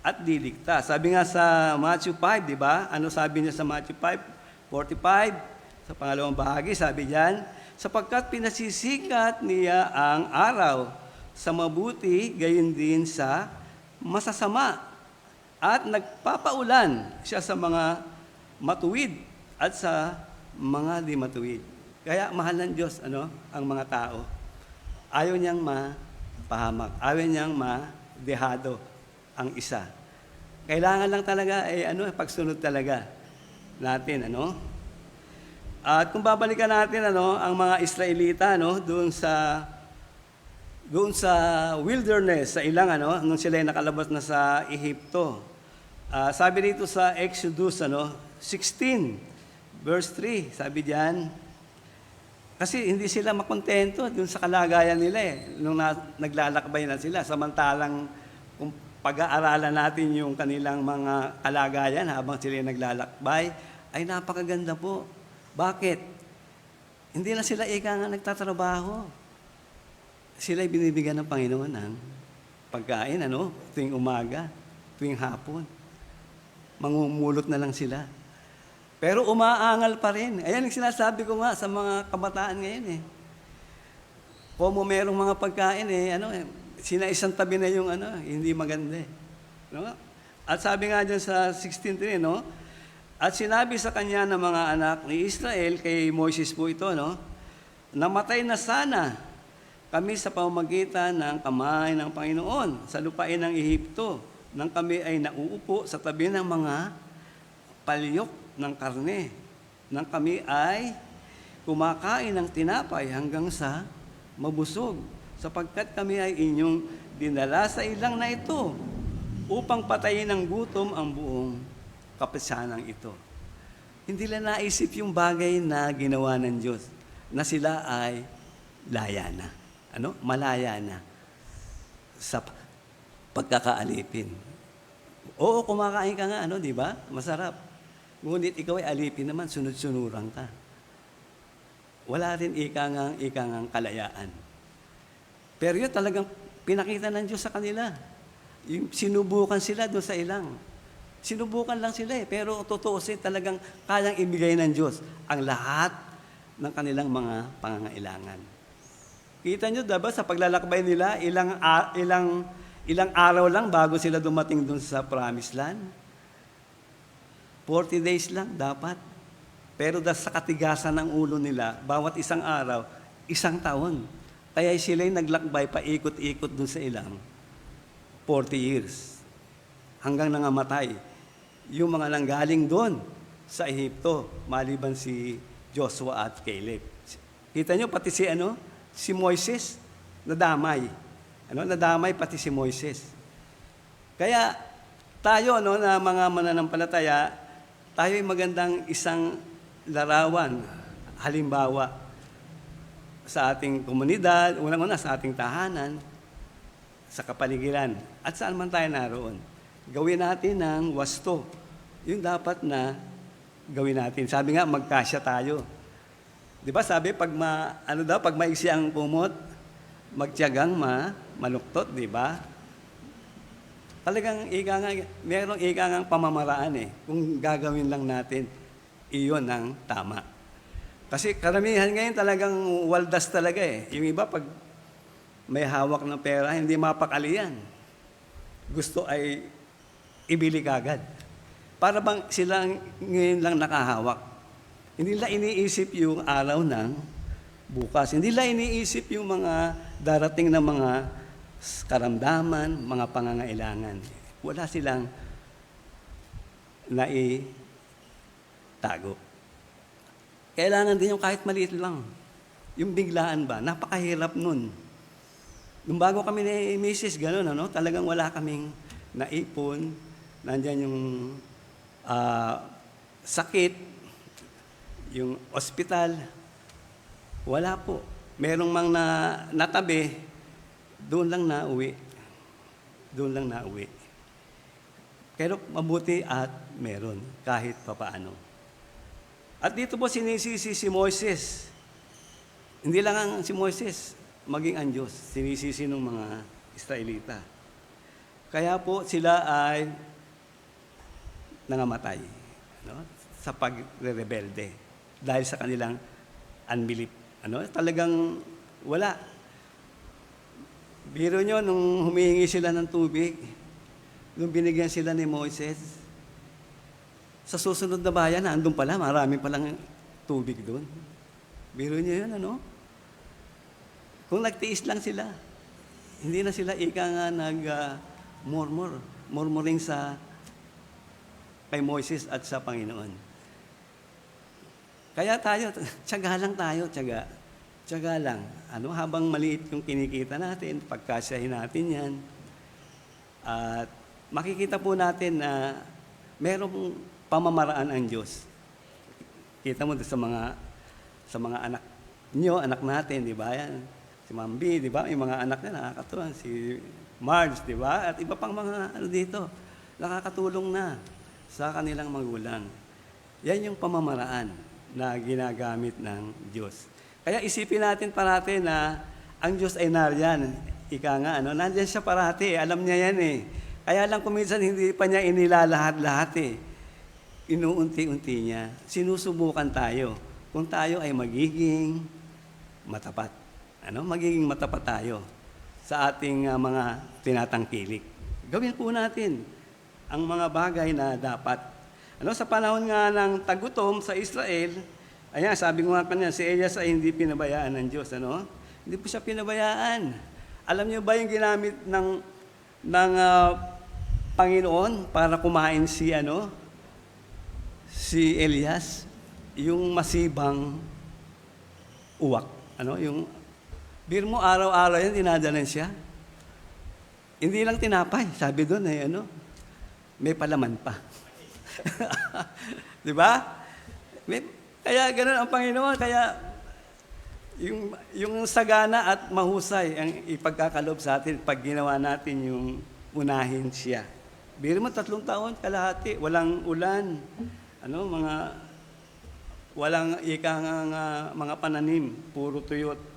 at diligtas. Sabi nga sa Matthew 5, di ba? Ano sabi niya sa Matthew 5:45? Sa pangalawang bahagi, sabi diyan, sapagkat pinasisikat niya ang araw sa mabuti, gayon din sa masasama. At nagpapaulan siya sa mga matuwid at sa mga di matuwid. Kaya mahal ng Diyos ang mga tao. Ayaw niyang mapahamak. Ayaw niyang madehado ang isa. Kailangan lang talaga, pagsunod talaga natin, At kung babalikan natin ang mga Israelita doon sa wilderness sa ilang nung sila ay nakalabas na sa Ehipto. Sabi dito sa Exodus 16 verse 3, sabi diyan, kasi hindi sila makontento doon sa kalagayan nila nung naglalakbay na sila, samantalang kung pag-aaralan natin yung kanilang mga kalagayan habang sila naglalakbay, ay napakaganda po. Bakit? Hindi na sila nga nagtatrabaho. Sila'y binibigyan ng Panginoon ng pagkain, tuwing umaga, tuwing hapon. Mangumulot na lang sila. Pero umaangal pa rin. Ayan ang sinasabi ko nga sa mga kabataan ngayon Kung merong mga pagkain sinaisang tabi na yung hindi maganda At sabi nga dyan sa 16:3, at sinabi sa kanya ng mga anak ni Israel, kay Moses po ito, namatay na sana kami sa pamamagitan ng kamay ng Panginoon sa lupain ng Ehipto, nang kami ay nauupo sa tabi ng mga palyok ng karne, nang kami ay kumakain ng tinapay hanggang sa mabusog, sapagkat kami ay inyong dinala sa ilang na ito upang patayin ng gutom ang buong kapisanang ito. Hindi lang naisip yung bagay na ginawa ng Diyos, na sila ay laya na. Malaya na sa pagkakaalipin. Oo, kumakain ka nga, di ba? Masarap. Ngunit ikaw ay alipin naman, sunod-sunuran ka. Wala rin ikangang kalayaan. Pero yun talagang pinakita ng Diyos sa kanila. Yung sinubukan sila doon sa ilang. Sinubukan lang sila pero totoo talagang kayang ibigay ng Diyos ang lahat ng kanilang mga pangangailangan. Kita nyo, diba, sa paglalakbay nila, ilang araw lang bago sila dumating dun sa Promised Land. 40 days lang dapat. Pero sa katigasan ng ulo nila, bawat isang araw, isang taon. Kaya sila'y naglakbay, paikot-ikot dun sa ilang 40 years. Hanggang nangamatay. Yung mga nanggaling doon sa Ehipto, maliban si Joshua at Caleb. Kita nyo, pati si Moises, nadamay. Nadamay pati si Moises. Kaya tayo, na mga mananampalataya, tayo ay magandang isang larawan, halimbawa, sa ating komunidad, unang-una sa ating tahanan, sa kapaligiran, at saan man tayo naroon. Gawin natin ng wasto. Yung dapat na gawin natin. Sabi nga, magkasya tayo. Di ba sabi, pag maiksi ang kumot, magtiyagang maluktot, di ba? Talagang merong ikangang pamamaraan kung gagawin lang natin, iyon ang tama. Kasi karamihan ngayon talagang waldas talaga Yung iba, pag may hawak na pera, hindi mapakalian. Gusto ay ibili kagad. Para bang sila ngayon lang nakahawak. Hindi nila iniisip yung araw ng bukas. Hindi lang iniisip yung mga darating na mga karamdaman, mga pangangailangan. Wala silang naitago. Kailangan din yung kahit maliit lang. Yung biglaan ba, napakahirap nun. Nung bago kami ni Mrs. Ganun, talagang wala kaming naipon. Nandyan yung sakit, yung ospital. Wala po. Merong mang natabi, doon lang nauwi. Doon lang nauwi. Pero mabuti at meron, kahit papaano. At dito po sinisisi si Moises. Hindi lang ang si Moises, maging ang Diyos, sinisisi ng mga Israelita. Kaya po sila ay nangamatay, sa pagre-rebelde dahil sa kanilang unbelief. Talagang wala. Biro nyo, nung humihingi sila ng tubig, nung binigyan sila ni Moises, sa susunod na bayan, andun pala, marami palang tubig doon. Biro nyo yun, Kung nagtiis lang sila, hindi na sila ika nga murmuring sa kay Moises at sa Panginoon. Kaya tayo, tiyaga lang tayo, tiyaga. Tiyaga lang. Habang maliit yung kinikita natin, pagkasyahin natin yan. At makikita po natin na merong pamamaraan ang Diyos. Kita mo sa mga anak nyo, anak natin, di ba? Yan. Si Ma'am B, di ba? Yung mga anak na nakakatuwa. Si Marge, di ba? At iba pang mga dito, nakakatulong na sa kanilang magulang. Yan yung pamamaraan na ginagamit ng Diyos. Kaya isipin natin parati na ang Diyos ay nariyan. Ika nga, nandyan siya parati. Alam niya yan eh. Kaya lang kuminsan hindi pa niya inilalahat-lahat eh. Inuunti-unti niya. Sinusubukan tayo. Kung tayo ay magiging matapat. Magiging matapat tayo sa ating mga tinatangkilik. Gawin po natin ang mga bagay na dapat. Sa panahon nga ng tagutom sa Israel, ayan, sabi ko nga kanina, si Elias ay hindi pinabayaan ng Diyos. Hindi po siya pinabayaan. Alam niyo ba yung ginamit ng Panginoon para kumain si Elias? Yung masibang uwak. Bir mo araw-araw yan, dinadalan siya. Hindi lang tinapay. Sabi doon may palaman pa. Di ba? Kaya ganoon ang Panginoon. Kaya yung sagana at mahusay ang ipagkakalob sa atin pag ginawa natin yung unahin siya. Biro mo 3 taon, kalahati, walang ulan. Walang mga pananim, puro tuyot.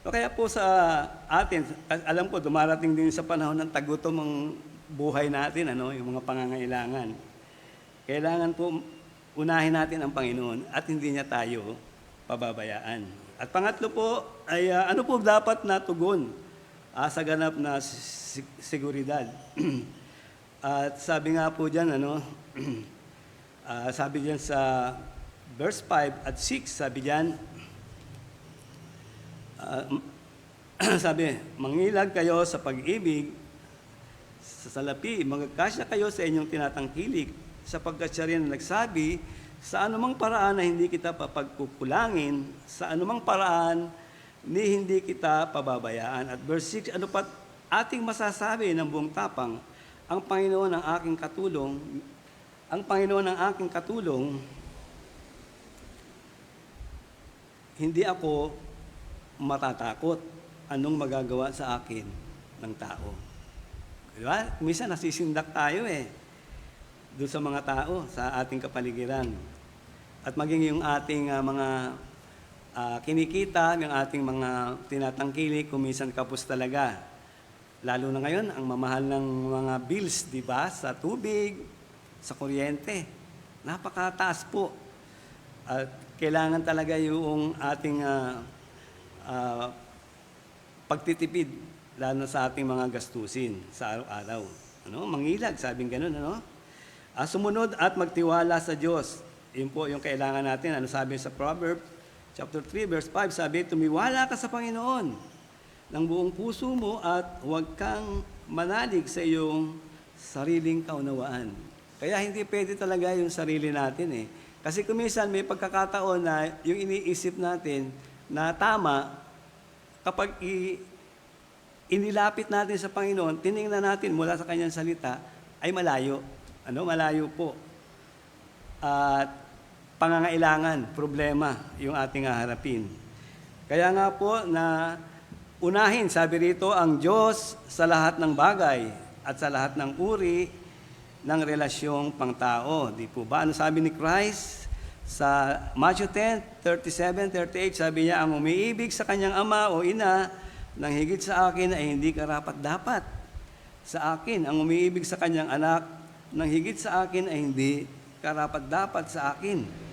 Kaya po sa atin, alam ko, dumarating din sa panahon ng tagutom ang buhay natin, yung mga pangangailangan. Kailangan po unahin natin ang Panginoon at hindi niya tayo pababayaan. At pangatlo po, ay ano po dapat na tugon sa ganap na seguridad. At sabi nga po dyan, sabi dyan sa verse 5 at 6, sabi dyan, sabi, mangilag kayo sa pag-ibig, sa salapi, magkasya kayo sa inyong tinatangkilik, sapagkat siya rin nagsabi, sa anumang paraan na hindi kita papagkukulangin, sa anumang paraan ni hindi kita pababayaan. At verse 6, ano pa ating masasabi ng buong tapang, ang Panginoon ang aking katulong, ang Panginoon ang aking katulong, hindi ako matatakot anong magagawa sa akin ng tao. Diba? Minsan nasisindak tayo doon sa mga tao, sa ating kapaligiran. At maging yung ating mga kinikita, yung ating mga tinatangkilik, kuminsan kapos talaga. Lalo na ngayon, ang mamahal ng mga bills, di ba? Sa tubig, sa kuryente. Napakataas po. At kailangan talaga yung ating pagtitipid, lalo sa ating mga gastusin sa araw-araw. Mangilag, sabing ganun, sumunod at magtiwala sa Diyos. Yun po yung kailangan natin. Sabi sa Proverbs, chapter 3, verse 5, sabi, tumiwala ka sa Panginoon ng buong puso mo at huwag kang manalig sa iyong sariling kaunawaan. Kaya hindi pwede talaga yung sarili natin eh. Kasi kuminsan may pagkakataon na yung iniisip natin na tama, kapag inilapit natin sa Panginoon, tiningnan natin mula sa Kanyang salita, ay malayo. Malayo po. At pangangailangan, problema yung ating haharapin. Kaya nga po na unahin, sabi rito, ang Diyos sa lahat ng bagay at sa lahat ng uri ng relasyong pangtao. Di po ba? Ano sabi ni Christ? Sa Matthew 10, 37, 38, sabi niya, ang umiibig sa kanyang ama o ina nang higit sa akin ay hindi karapat-dapat sa akin. Ang umiibig sa kanyang anak nang higit sa akin ay hindi karapat-dapat sa akin.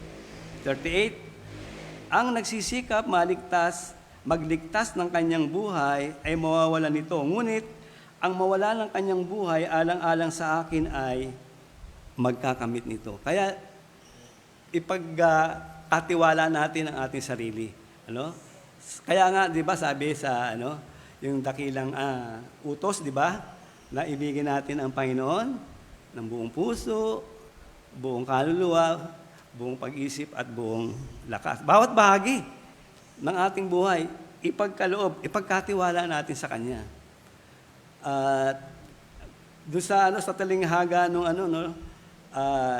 38, ang nagsisikap magligtas ng kanyang buhay ay mawawalan nito. Ngunit, ang mawala ng kanyang buhay alang-alang sa akin ay magkakamit nito. Kaya, ipagkatiwala natin ang ating sarili. Kaya nga, di ba, sabi sa yung dakilang utos, di ba, na ibigin natin ang Panginoon ng buong puso, buong kaluluwa, buong pag-isip at buong lakas. Bawat bahagi ng ating buhay, ipagkatiwala natin sa Kanya. At doon sa talinghaga nung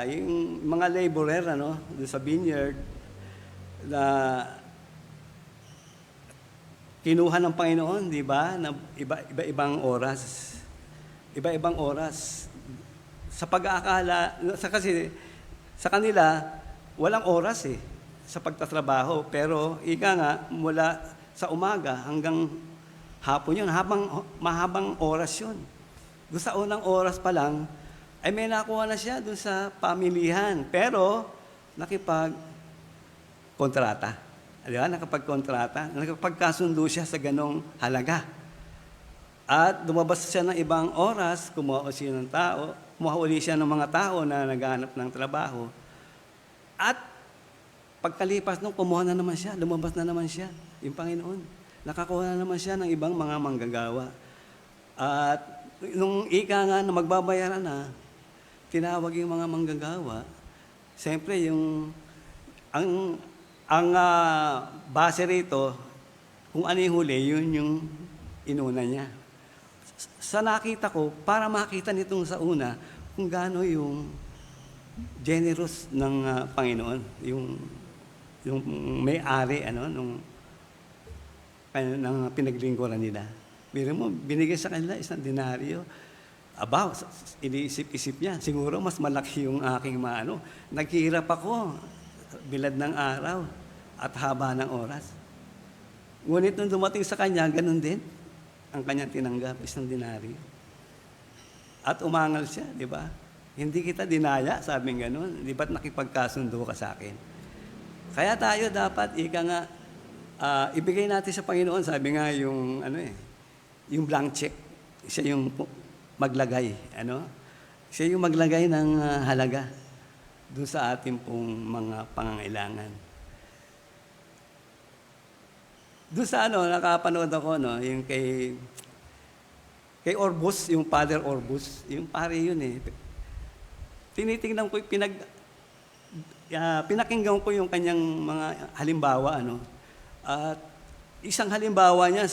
yung mga laborer doon sa vineyard na kinuha ng Panginoon, di ba? Na iba-ibang oras. Iba-ibang oras. Sa pag-aakala, kasi sa kanila, walang oras sa pagtatrabaho. Pero ika nga, mula sa umaga hanggang hapon yun, mahabang oras yun. Doon sa unang oras pa lang, ay may nakuha na siya doon sa pamilihan. Pero, nakipag-kontrata. Di ba? Nakapagkasundo siya sa ganong halaga. At lumabas siya ng ibang oras, kumuha uli siya ng mga tao na naghahanap ng trabaho. At pagkalipas nung kumuha na naman siya, lumabas na naman siya, yung Panginoon. Nakakuha na naman siya ng ibang mga manggagawa. At nung ika nga na magbabayaran na, tinawag yung mga manggagawa. Siyempre, ang base rito, kung ano yung huli, yun yung inuna niya. Sa nakita ko, para makita nitong sa una, kung gaano yung generous ng Panginoon, yung may-ari, ng pinaglingkuran nila. Biro mo, binigay sa kanila isang denaryo. Iniisip-isip niya, siguro mas malaki yung aking Naghihirap ako, bilad ng araw at haba ng oras. Ngunit nung dumating sa kanya, ganun din ang kanyang tinanggap, isang denaryo. At umangal siya, di ba? Hindi kita dinaya, sabing ganun. Di ba't nakipagkasundo ka sa akin? Kaya tayo dapat, ibigay natin sa Panginoon, sabi nga yung yung blank check. Siya yung maglagay, Siya yung maglagay ng halaga doon sa ating pong mga pangangailangan. Doon sa nakapanood ako, yung kay Orbus, yung Father Orbus, yung pare yun Tinitingnan ko, pinakinggan ko yung kanyang mga halimbawa, At isang halimbawa niya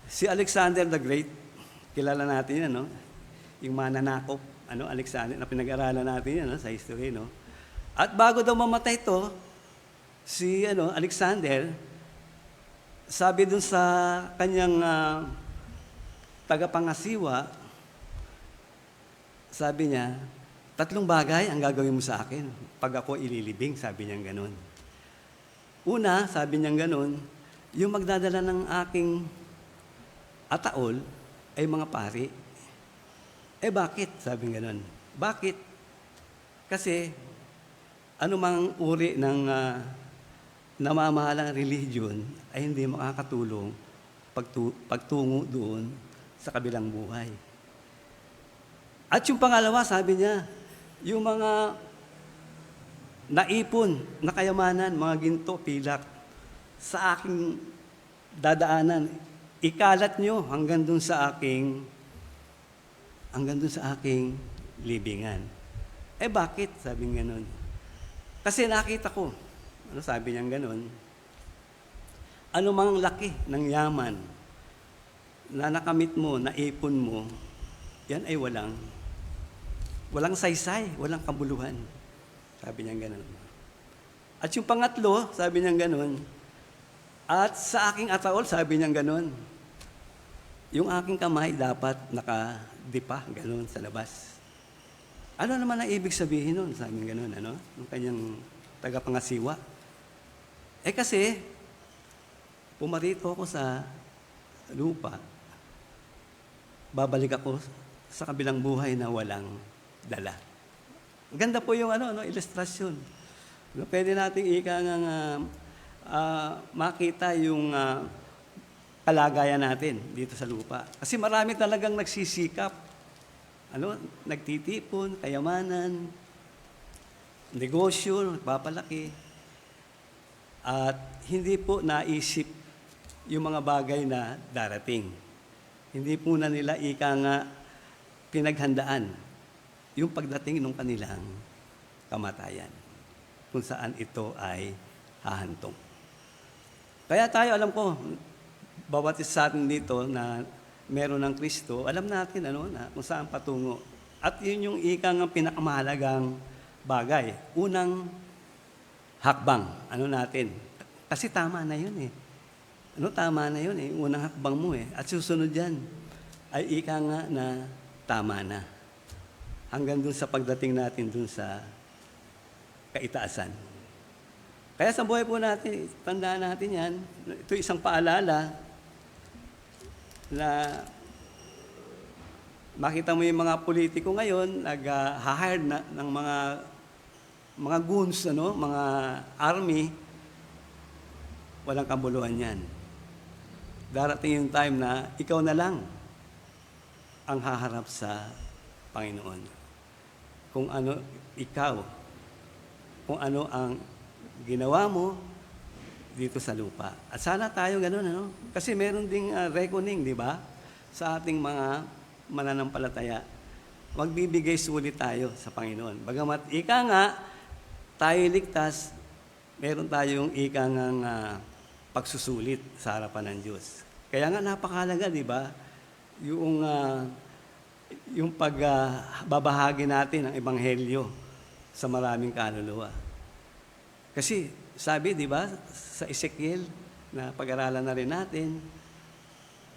si Alexander the Great. Kilala natin yan, Yung mananakop, Alexander, na pinag-aralan natin yan, sa history, At bago daw mamatay ito, si Alexander, sabi dun sa kanyang tagapangasiwa, sabi niya, 3 bagay ang gagawin mo sa akin pag ako ililibing, sabi niya ganun. Una, sabi niya ganun, yung magdadala ng aking ataol ay mga pari. Bakit? Sabi ganun. Bakit? Kasi anumang uri ng namamahalang religion ay hindi makakatulong pagtungo doon sa kabilang buhay. At yung pangalawa, sabi niya, yung mga naipon na kayamanan, mga ginto, pilak, sa aking dadaanan. Ikalat nyo hanggang dun sa aking libingan. Eh bakit? Sabi nga ganun. Kasi nakita ko, ano sabi niya ganun, anumang laki ng yaman na nakamit mo, naipon mo, yan ay walang saysay, walang kabuluhan. Sabi niya ganun. At yung pangatlo, sabi niya ganun, at sa aking ataol, sabi niya ganun, yung aking kamay dapat nakadipa, ganun, sa labas. Ano naman ang ibig sabihin nun? Sabi niya ganun, ano? Yung kanyang tagapangasiwa. Eh kasi, pumarito ako sa lupa, babalik ako sa kabilang buhay na walang dala. Ganda po yung ilustrasyon. Pwede nating makita yung kalagayan natin dito sa lupa. Kasi marami talagang nagsisikap. Nagtitipon, kayamanan, negosyo, nagpapalaki. At hindi po naisip yung mga bagay na darating. Hindi po na nila pinaghandaan yung pagdating ng kanilang kamatayan, kung saan ito ay hahantong. Kaya tayo, alam ko, bawat isa sa atin dito na meron ng Kristo, alam natin na kung saan patungo. At yun yung pinakamahalagang bagay. Unang hakbang, natin. Kasi tama na yun eh. Tama na yun eh. Unang hakbang mo eh. At susunod yan ay na tama na. Hanggang dun sa pagdating natin dun sa kaitaasan. Kaya sa buhay po natin, tandaan natin yan. Ito isang paalala na makita mo yung mga politiko ngayon, nag-hire ng mga goons, mga army, walang kabuluhan yan. Darating yung time na ikaw na lang ang haharap sa Panginoon. Kung ano ang ginawa mo dito sa lupa. At sana tayo ganun, Kasi meron ding reckoning, di ba? Sa ating mga mananampalataya. Magbibigay sulit tayo sa Panginoon. Bagamat tayo ligtas, meron tayong pagsusulit sa harapan ng Diyos. Kaya nga napakahalaga, di ba? Yung pagbabahagi natin ng Ebanghelyo sa maraming kaluluwa. Kasi sabi, di ba, sa Ezekiel, na pag-aralan na rin natin,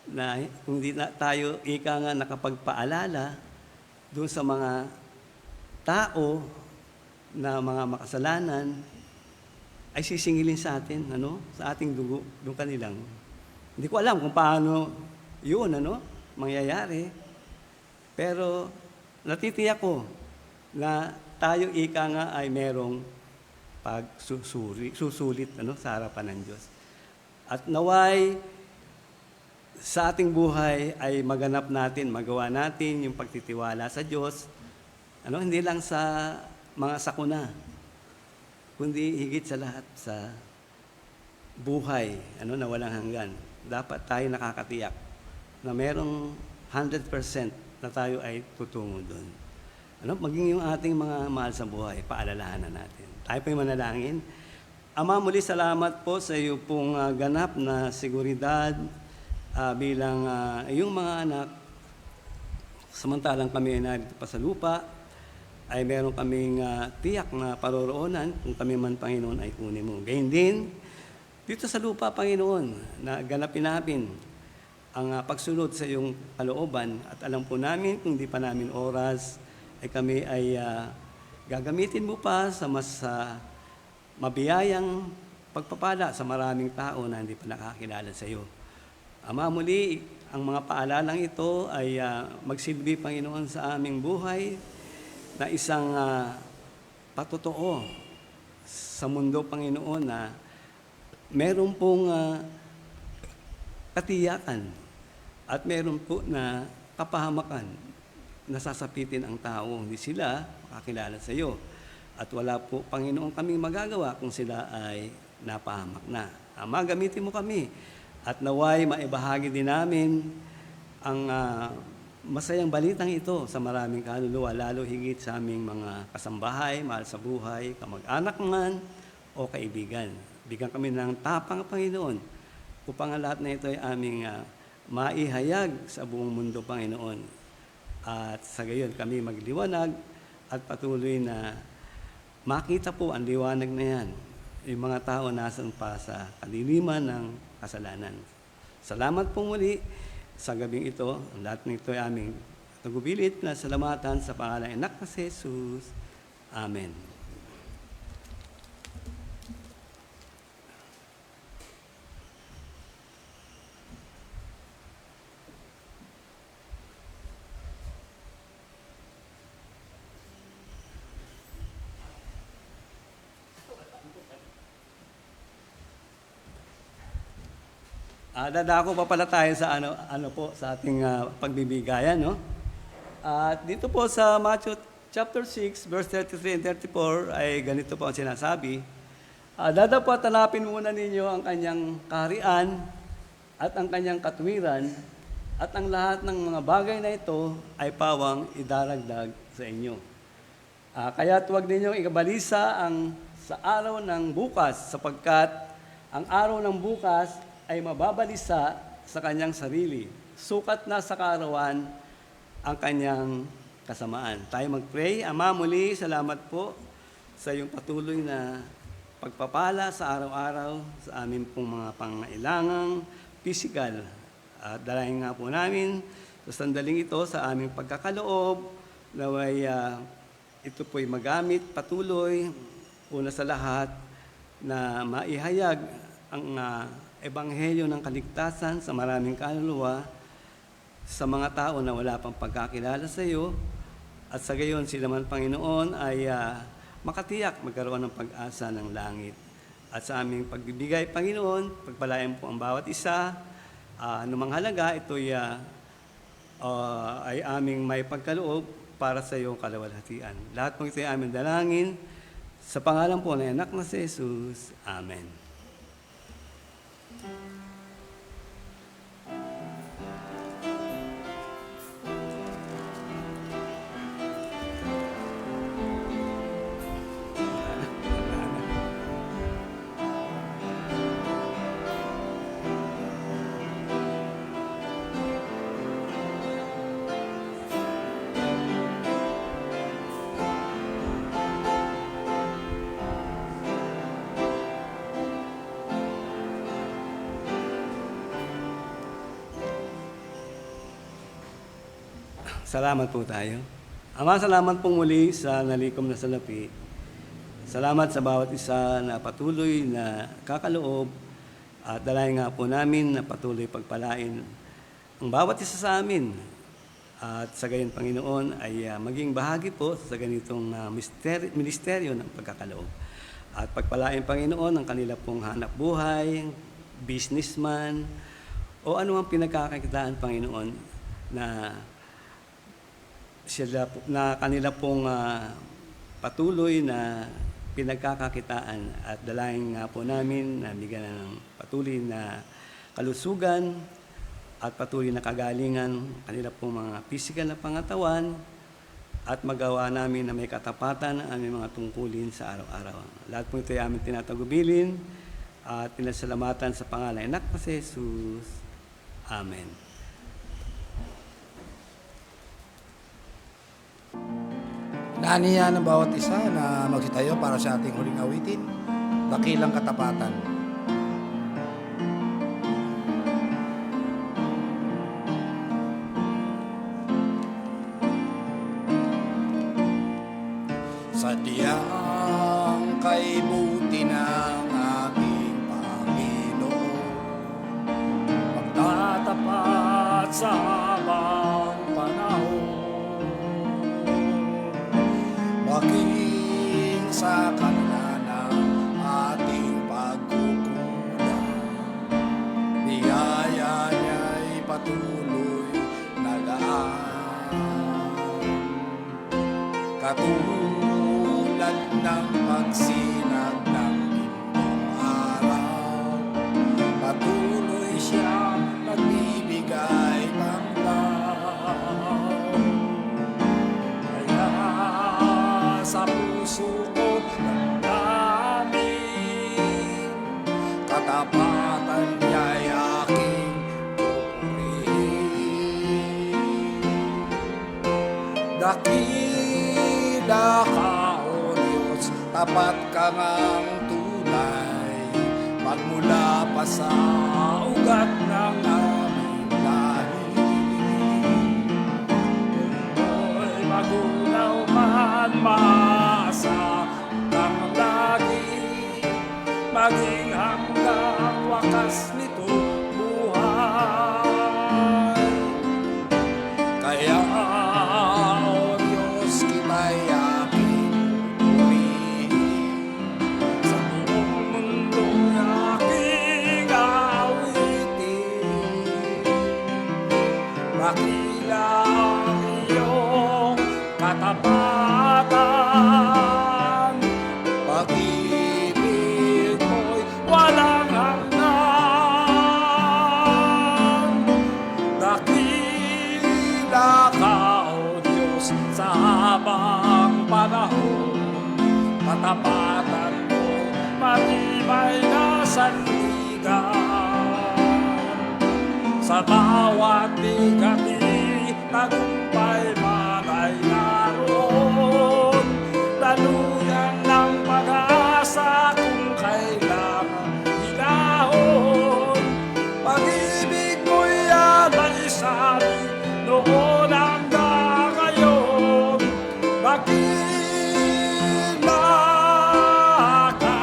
na kung di na tayo nakapagpaalala doon sa mga tao na mga makasalanan, ay sisingilin sa atin, sa ating dugo, doon kanilang. Hindi ko alam kung paano yun, mangyayari. Pero natitiyak ko na tayo ay merong pagsusulit sa harapan ng Diyos. At naway sa ating buhay ay maganap natin, magawa natin yung pagtitiwala sa Diyos, hindi lang sa mga sakuna, kundi higit sa lahat sa buhay na walang hanggan. Dapat tayo nakakatiyak na merong 100% na tayo ay tutungo doon. Maging yung ating mga mahal sa buhay, paalalahanan natin. Tayo po'y manalangin. Ama, muli salamat po sa iyo pong ganap na seguridad bilang iyong mga anak. Samantalang kami ay narito pa sa lupa, ay meron kaming tiyak na paroroonan kung kami man, Panginoon, ay kunin mo. Gayun din, dito sa lupa, Panginoon, na ganapin namin ang pagsunod sa iyong kalooban. At alam po namin, kung di pa namin oras, ay kami ay gagamitin mo pa sa mas mabiyayang pagpapala sa maraming tao na hindi pa nakakilala sa iyo. Ama, muli, ang mga paalalang ito ay magsilbi, Panginoon, sa aming buhay na isang patotoo sa mundo, Panginoon, na meron pong katiyakan at meron po na kapahamakan na sasapitin ang tao, hindi sila makakilala sa iyo. At wala po, Panginoon, kaming magagawa kung sila ay napahamak na. Ama, gamitin mo kami at naway maibahagi din namin ang masayang balitang ito sa maraming kaluluwa, lalo higit sa aming mga kasambahay, mahal sa buhay, kamag-anak man o kaibigan. Bigyan kami ng tapang, Panginoon, upang ang lahat na ito ay aming maihayag sa buong mundo, Panginoon. At sa gayon kami magliwanag at patuloy na makita po ang liwanag na yan, yung mga tao nasan pa sa kadiliman ng kasalanan. Salamat po muli sa gabing ito. Ang lahat ng ito ay aming nagubilit na salamatan sa pangalan ng anak na si Jesus. Amen. Dadako pa pala tayo sa ano po sa ating pagbibigayan, no? At dito po sa Matthew chapter 6 verse 33 and 34 ay ganito po ang sinasabi. Dadapat hanapin muna ninyo ang kanyang kaharian at ang kanyang katwiran at ang lahat ng mga bagay na ito ay pawang idaragdag sa inyo. Kaya huwag ninyong ikabalisa ang sa araw ng bukas sapagkat ang araw ng bukas ay mababalisa sa kanyang sarili. Sukat na sa kaarawan ang kanyang kasamaan. Tayo mag-pray. Ama, muli, salamat po sa iyong patuloy na pagpapala sa araw-araw sa amin pong mga pangailangang physical. At dalahin nga po namin sa sandaling ito sa aming pagkakaloob naway ito po'y magamit patuloy una sa lahat na maihayag ang ebanghelyo ng kaligtasan sa maraming kaluluwa sa mga tao na wala pang pagkakilala sa iyo at sa gayon sila man, Panginoon, ay makatiyak magkaroon ng pag-asa ng langit. At sa aming pagbibigay, Panginoon, pagpalayan po ang bawat isa, anumang halaga, ito'y ay aming may pagkaloob para sa iyong kalawalhatian. Lahat po ito ay aming dalangin sa pangalan po ng anak na si Jesus. Amen. Salamat po tayo. Ama, salamat po muli sa nalikom na salapi. Salamat sa bawat isa na patuloy na kakaloob at dalayan nga po namin na patuloy pagpalain ang bawat isa sa amin. At sa gayon, Panginoon, ay maging bahagi po sa ganitong ministeryo ng pagkakaloob. At pagpalain, Panginoon, ang kanila pong hanap buhay, businessman, o anumang pinagkakakitaan, Panginoon, na kanila pong patuloy na pinagkakakitaan at dalayan nga po namin na bigyan ng patuloy na kalusugan at patuloy na kagalingan kanila pong mga pisikal na pangatawan at magawa namin na may katapatan ang aming mga tungkulin sa araw-araw. Lahat po ito ay aming tinatagubilin at pinasalamatan sa pangalan ng anak na si Jesus. Amen. Naaniya ng bawat isa na magsitayo para sa ating huling awitin, Dakilang Katapatan. Sadyang kay buti ng ating Panginoon, Magtatapat sa habang panahon. maging sa kanila ng ating pagkukulang. Biyaya niya'y patuloy nagaan. Katulad ng pagsinag ng gintong araw. Patuloy siyang nagbibigay ng law. Kaya sa puso ko damdamin, Katapatan niya'y aking pupurihin. Dakila ka, O Diyos, tapat ka ngang tunay, magmula pa sa ugat ng aming lahi. mo'y magunaw man masa ng lagi, maging hanggang wakas nito buhay. Kaya, O Diyos, kita'y aking purihin. Sa buong mundo'y aking awitin, Dakila ang iyong katapatan. pag-ibig mo'y Walang hanggan. dakila ka, O Diyos, sa habang panahon, katapatan mo matibay na sandigan. Sa bawat bigati, tagumpay malay naroon. Daluyan ng pag-asa kung kailangan hilahon. pag-ibig mo'y alay Sa amin noon hanggang ngayon, dakila ka,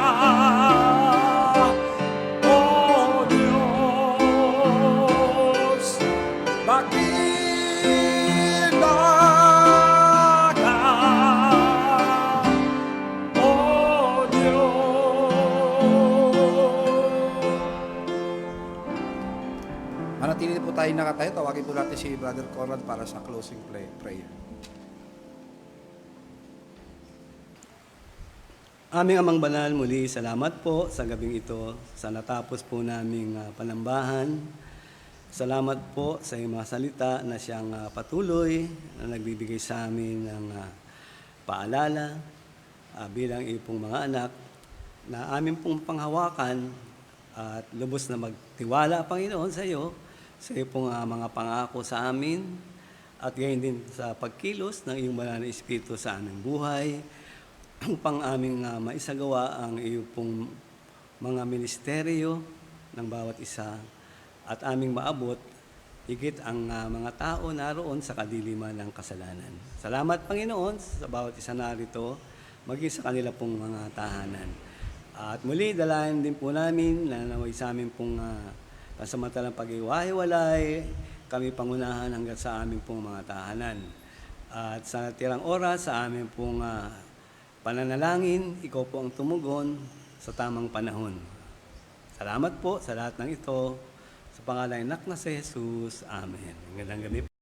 O Diyos. dakila Ka, O Diyos. Manatili po tayo nakatayo. Tawagin po natin si Brother Conrad para sa closing prayer. Aming Amang Banal, muli salamat po sa gabing ito sa natapos po naming panambahan. Salamat po sa iyong mga salita na siyang patuloy na nagbibigay sa amin ng paalala bilang iyong pong mga anak na amin pong panghawakan at lubos na magtiwala, Panginoon, sa iyo pong mga pangako sa amin at gayon din sa pagkilos ng iyong banal na Espiritu sa aming buhay upang aming maisagawa ang iyong pong mga ministeryo ng bawat isa at aming maabot higit ang mga tao naroon sa kadiliman ng kasalanan. Salamat, Panginoon, sa bawat isa narito, maging sa kanila pong mga tahanan. At muli, dalayan din po namin na naway sa amin pong pansamantalang pag-iwahiwalay, kami pangunahan hanggang sa amin pong mga tahanan. At sa tirang oras, sa amin pong pananalangin, ikaw po ang tumugon sa tamang panahon. Salamat po sa lahat ng ito. Sa pangalan ng anak na si Jesus. Amen. Magandang gabi po.